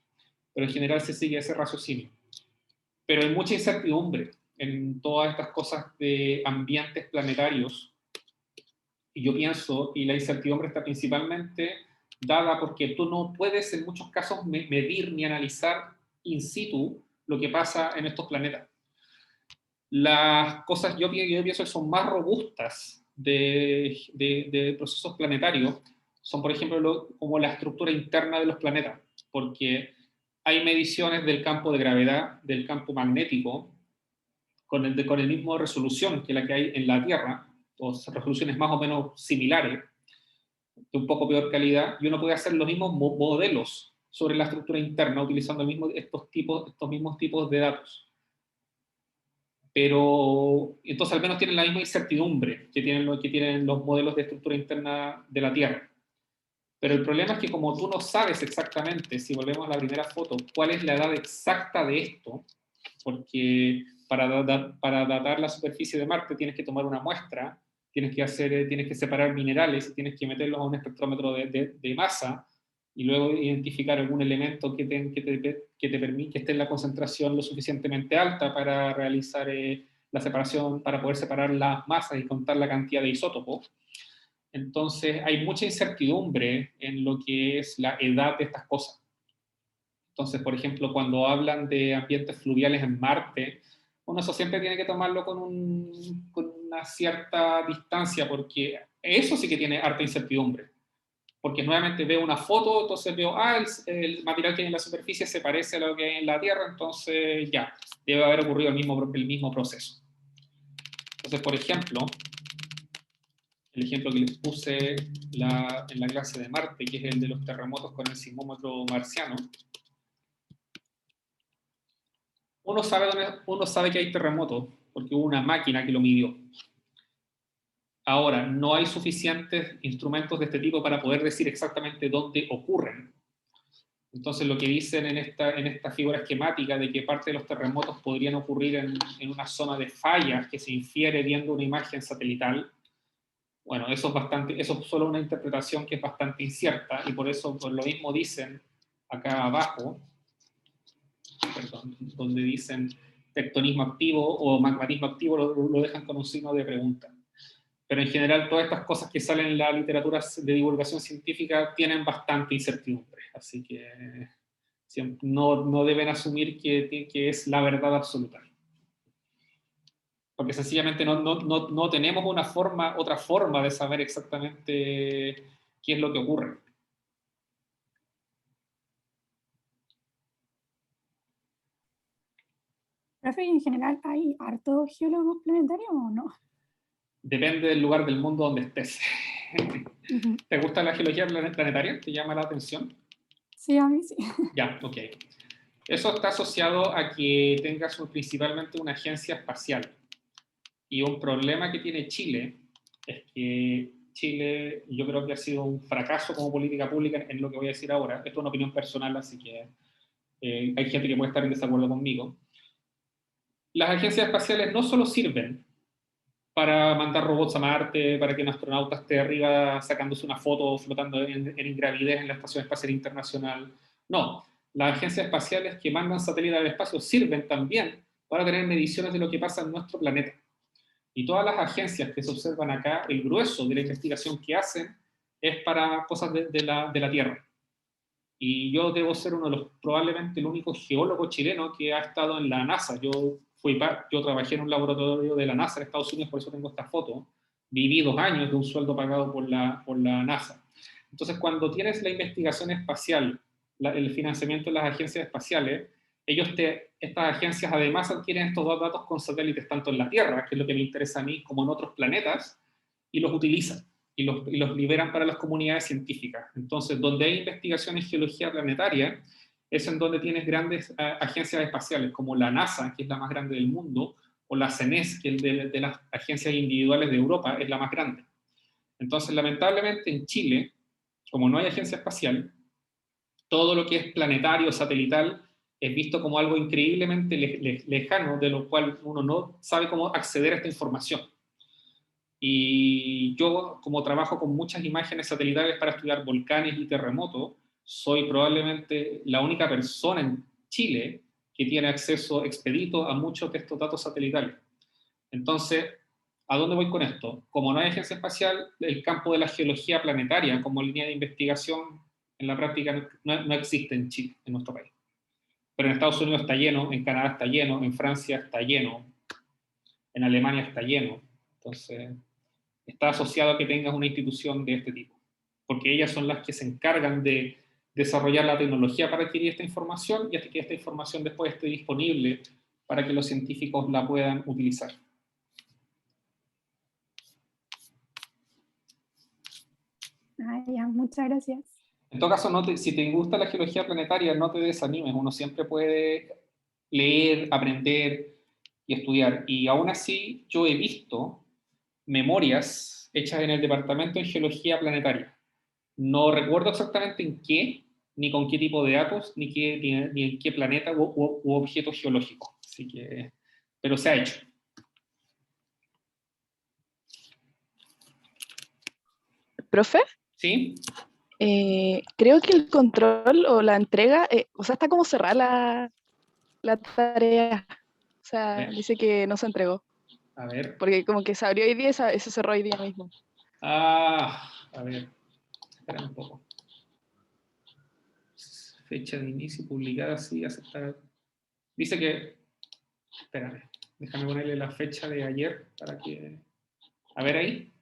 Pero en general se sigue ese raciocinio. Pero hay mucha incertidumbre en todas estas cosas de ambientes planetarios. Y yo pienso, y la incertidumbre está principalmente dada porque tú no puedes en muchos casos medir ni analizar in situ lo que pasa en estos planetas. Las cosas yo pienso que son más robustas de procesos planetarios son, por ejemplo, como la estructura interna de los planetas, porque hay mediciones del campo de gravedad, del campo magnético, con el mismo resolución que la que hay en la Tierra, o resoluciones más o menos similares, de un poco peor calidad, y uno puede hacer los mismos modelos sobre la estructura interna utilizando estos mismos tipos de datos. Pero entonces al menos tienen la misma incertidumbre que tienen los modelos de estructura interna de la Tierra. Pero el problema es que como tú no sabes exactamente, si volvemos a la primera foto, cuál es la edad exacta de esto, porque para datar la superficie de Marte tienes que tomar una muestra, tienes que separar minerales y tienes que meterlos a un espectrómetro de masa, y luego identificar algún elemento que te permite que esté en la concentración lo suficientemente alta para realizar la separación, para poder separar las masas y contar la cantidad de isótopos. Entonces hay mucha incertidumbre en lo que es la edad de estas cosas. Entonces, por ejemplo, cuando hablan de ambientes fluviales en Marte, uno eso siempre tiene que tomarlo con una cierta distancia, porque eso sí que tiene harta incertidumbre. Porque nuevamente veo una foto, entonces veo, el material que hay en la superficie se parece a lo que hay en la Tierra, entonces ya, debe haber ocurrido el mismo proceso. Entonces, por ejemplo, el ejemplo que les puse en la clase de Marte, que es el de los terremotos con el sismómetro marciano, uno sabe que hay terremotos porque hubo una máquina que lo midió. Ahora, no hay suficientes instrumentos de este tipo para poder decir exactamente dónde ocurren. Entonces, lo que dicen en esta figura esquemática de que parte de los terremotos podrían ocurrir en una zona de fallas que se infiere viendo una imagen satelital, bueno, eso es solo una interpretación que es bastante incierta, y por eso por lo mismo dicen acá abajo, perdón, donde dicen tectonismo activo o magmatismo activo, lo dejan con un signo de pregunta. Pero en general todas estas cosas que salen en la literatura de divulgación científica tienen bastante incertidumbre, así que no deben asumir que es la verdad absoluta. Porque sencillamente no tenemos otra forma de saber exactamente qué es lo que ocurre. Profe, ¿en general hay hartos geólogos planetarios o no? Depende del lugar del mundo donde estés. ¿Te gusta la geología planetaria? ¿Te llama la atención? Sí, a mí sí. Ya, ok. Eso está asociado a que tengas principalmente una agencia espacial. Y un problema que tiene Chile es que Chile, yo creo que ha sido un fracaso como política pública en lo que voy a decir ahora. Esto es una opinión personal, así que hay gente que puede estar en desacuerdo conmigo. Las agencias espaciales no solo sirven para mandar robots a Marte, para que un astronauta esté arriba sacándose una foto flotando en ingravidez en la Estación Espacial Internacional. No, las agencias espaciales que mandan satélites al espacio sirven también para tener mediciones de lo que pasa en nuestro planeta. Y todas las agencias que se observan acá, el grueso de la investigación que hacen es para cosas de la Tierra. Y yo debo ser probablemente el único geólogo chileno que ha estado en la NASA. Yo trabajé en un laboratorio de la NASA en Estados Unidos, por eso tengo esta foto. Viví 2 años de un sueldo pagado por la NASA. Entonces, cuando tienes la investigación espacial, el financiamiento de las agencias espaciales, estas agencias además adquieren estos datos con satélites tanto en la Tierra, que es lo que me interesa a mí, como en otros planetas, y los utilizan y los liberan para las comunidades científicas. Entonces, donde hay investigación en geología planetaria, es en donde tienes grandes agencias espaciales, como la NASA, que es la más grande del mundo, o la CENES, que es de las agencias individuales de Europa, es la más grande. Entonces, lamentablemente, en Chile, como no hay agencia espacial, todo lo que es planetario, satelital, es visto como algo increíblemente lejano, de lo cual uno no sabe cómo acceder a esta información. Y yo, como trabajo con muchas imágenes satelitales para estudiar volcanes y terremotos, soy probablemente la única persona en Chile que tiene acceso expedito a muchos de estos datos satelitales. Entonces, ¿a dónde voy con esto? Como no hay agencia espacial, el campo de la geología planetaria como línea de investigación en la práctica no existe en Chile, en nuestro país. Pero en Estados Unidos está lleno, en Canadá está lleno, en Francia está lleno, en Alemania está lleno. Entonces, está asociado a que tengas una institución de este tipo, porque ellas son las que se encargan de desarrollar la tecnología para adquirir esta información y hasta que esta información después esté disponible para que los científicos la puedan utilizar. Ya, muchas gracias. En todo caso, si te gusta la geología planetaria, no te desanimes, uno siempre puede leer, aprender y estudiar. Y aún así, yo he visto memorias hechas en el Departamento de Geología Planetaria. No recuerdo exactamente en qué, ni con qué tipo de datos, ni en qué planeta u objeto geológico. Así que, pero se ha hecho. ¿Profe? ¿Sí? Creo que el control o la entrega, o sea, está como cerrada la tarea. O sea, dice que no se entregó. A ver. Porque como que se abrió hoy día y se cerró hoy día mismo. A ver. Espera un poco. Fecha de inicio, publicada, sí, aceptar. Dice que... Espérame. Déjame ponerle la fecha de ayer para que... A ver ahí.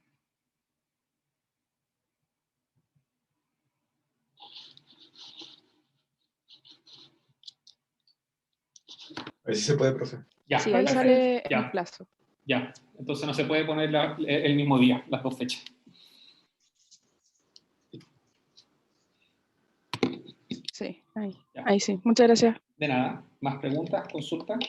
A ver si se puede, profe. Ya, Sí, ahí perfecto. sale Ya. el plazo. Ya, entonces no se puede poner el mismo día, las dos fechas. Sí, ahí. Ya. Ahí sí. Muchas gracias. De nada. ¿Más preguntas? ¿Consultas?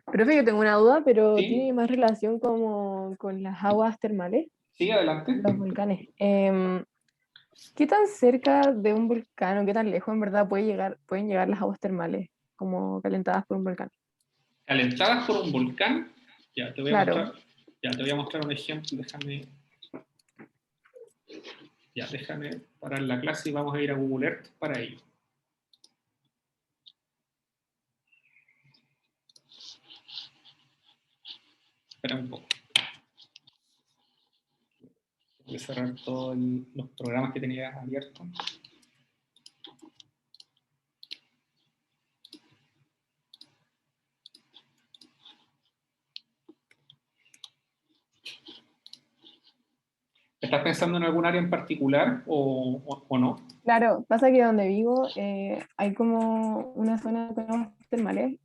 Profe, yo tengo una duda, pero Sí. tiene más relación como con las aguas termales, Sí, adelante. los volcanes. ¿Qué tan cerca de un volcán o qué tan lejos en verdad pueden llegar las aguas termales como calentadas por un volcán? Calentadas por un volcán. Ya, te voy a Claro. mostrar. Ya, te voy a mostrar un ejemplo. Déjame parar la clase y vamos a ir a Google Earth para ello. Espera un poco. Voy a cerrar todos los programas que tenía abiertos. ¿Estás pensando en algún área en particular o no? Claro, pasa que donde vivo hay como una zona con aguas termales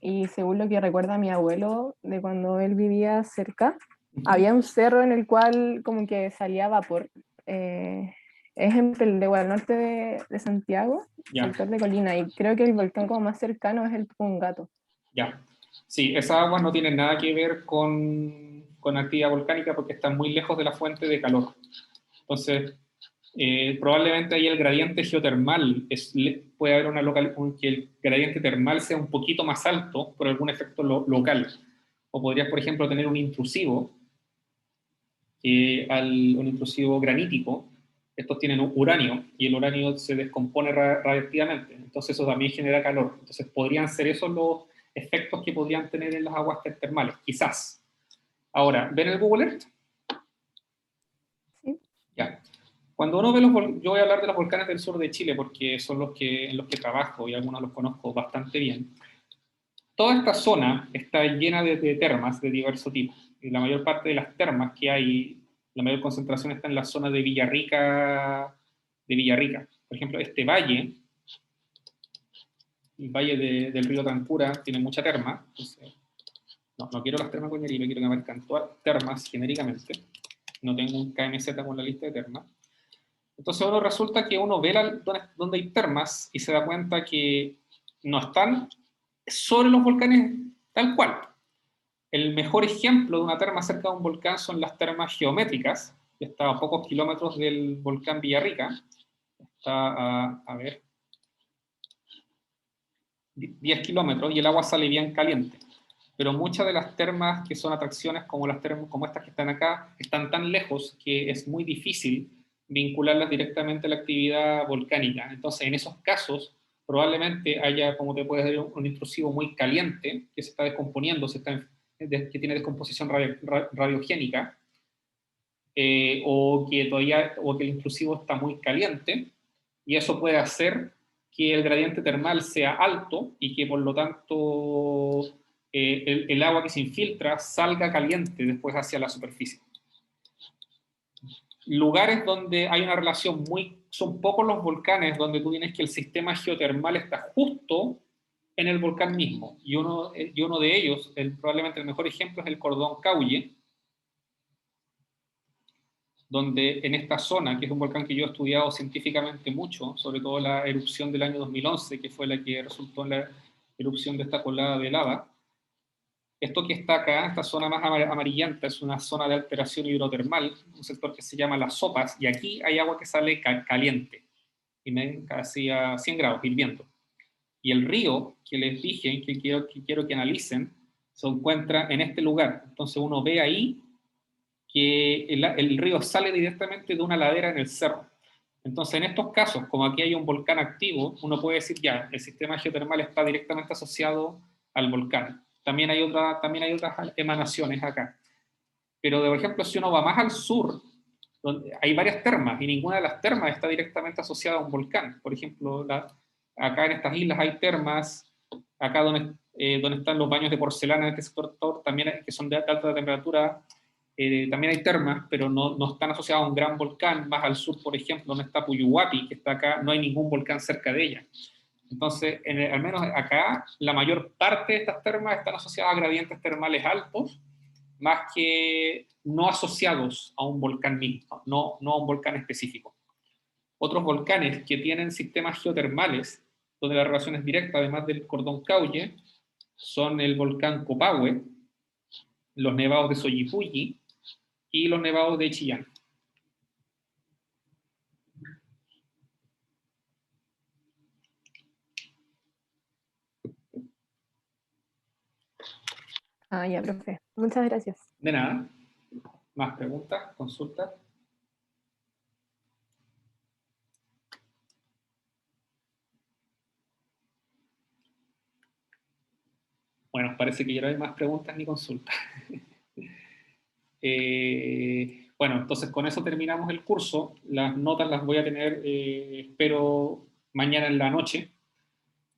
y según lo que recuerda mi abuelo de cuando él vivía cerca, había un cerro en el cual como que salía vapor. Es en Peldehuel, al norte de Santiago, Ya. sector de Colina, y creo que el volcán como más cercano es el Pungato. Ya. Sí, esas aguas no tienen nada que ver con actividad volcánica porque están muy lejos de la fuente de calor. Entonces, probablemente ahí el gradiente geotermal, puede haber que el gradiente termal sea un poquito más alto por algún efecto local. O podrías, por ejemplo, tener un intrusivo granítico. Estos tienen uranio y el uranio se descompone radiactivamente. Entonces eso también genera calor. Entonces podrían ser esos los efectos que podrían tener en las aguas termales, quizás. Ahora, ¿ven el Google Earth? Sí. Ya. Cuando uno ve yo voy a hablar de los volcanes del sur de Chile porque son en los que trabajo y algunos los conozco bastante bien. Toda esta zona está llena de termas de diverso tipo. Y la mayor parte de las termas que hay, la mayor concentración está en la zona de Villarrica. Por ejemplo, este valle, el valle del río Tancura, tiene mucha terma. Entonces, no quiero las termas Coñaripe, quiero que aparezcan todas termas genéricamente. No tengo un KMZ con la lista de termas. Entonces resulta que uno ve donde hay termas y se da cuenta que no están sobre los volcanes tal cual. El mejor ejemplo de una terma cerca de un volcán son las termas geométricas, que está a pocos kilómetros del volcán Villarrica. Está a ver, 10 kilómetros y el agua sale bien caliente. Pero muchas de las termas que son atracciones como estas que están acá, están tan lejos que es muy difícil vincularlas directamente a la actividad volcánica. Entonces, en esos casos, probablemente haya, como te puedes decir, un intrusivo muy caliente que se está descomponiendo, que tiene descomposición radiogénica, o que el intrusivo está muy caliente, y eso puede hacer que el gradiente termal sea alto y que por lo tanto el agua que se infiltra salga caliente después hacia la superficie. Lugares donde hay una relación son pocos los volcanes donde tú tienes que el sistema geotermal está justo en el volcán mismo, y uno de ellos, probablemente el mejor ejemplo, es el Cordón Caulle, donde en esta zona, que es un volcán que yo he estudiado científicamente mucho, sobre todo la erupción del año 2011, que fue la que resultó en la erupción de esta colada de lava, esto que está acá, esta zona más amarillenta, es una zona de alteración hidrotermal, un sector que se llama Las Sopas, y aquí hay agua que sale caliente, y casi a 100 grados, hirviendo. Y el río que les dije, que quiero que analicen, se encuentra en este lugar. Entonces uno ve ahí que el río sale directamente de una ladera en el cerro. Entonces, en estos casos, como aquí hay un volcán activo, uno puede decir ya, el sistema geotermal está directamente asociado al volcán. También hay otras emanaciones acá. Pero, por ejemplo, si uno va más al sur, donde hay varias termas, y ninguna de las termas está directamente asociada a un volcán. Por ejemplo, acá en estas islas hay termas, acá donde están los baños de porcelana en este sector también, que son de alta temperatura, también hay termas, pero no están asociadas a un gran volcán. Más al sur, por ejemplo, donde está Puyuhuapi, que está acá, no hay ningún volcán cerca de ella. Entonces, al menos acá, la mayor parte de estas termas están asociadas a gradientes termales altos, más que no asociados a un volcán mismo, no a un volcán específico. Otros volcanes que tienen sistemas geotermales, donde la relación es directa, además del cordón Caulle, son el volcán Copahue, los nevados de Soyifuyi y los nevados de Chillán. Ya, profe. Muchas gracias. De nada. ¿Más preguntas? ¿Consultas? Bueno, parece que ya no hay más preguntas ni consultas. Bueno, entonces con eso terminamos el curso. Las notas las voy a tener, espero, mañana en la noche,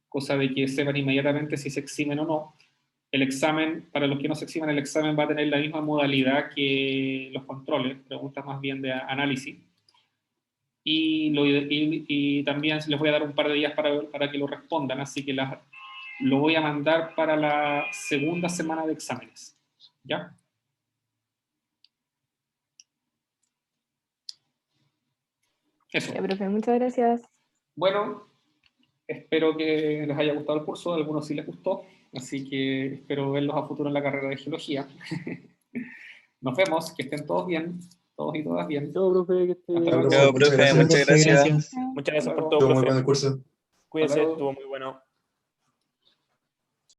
cosa de que sepan inmediatamente si se eximen o no. El examen, para los que no se eximan, el examen va a tener la misma modalidad que los controles, preguntas más bien de análisis. Y también les voy a dar un par de días para que lo respondan, así que lo voy a mandar para la segunda semana de exámenes. ¿Ya? Eso. Ya, profe, muchas gracias. Bueno, espero que les haya gustado el curso, a algunos sí les gustó, así que espero verlos a futuro en la carrera de Geología. Nos vemos, que estén todos bien, todos y todas bien. Chao, profe, que esté bien. Hasta luego. Chao, profe, muchas gracias. Muchas gracias por Hasta todo, Estuvo muy profe. bueno el curso. Cuídense, luego. estuvo muy bueno.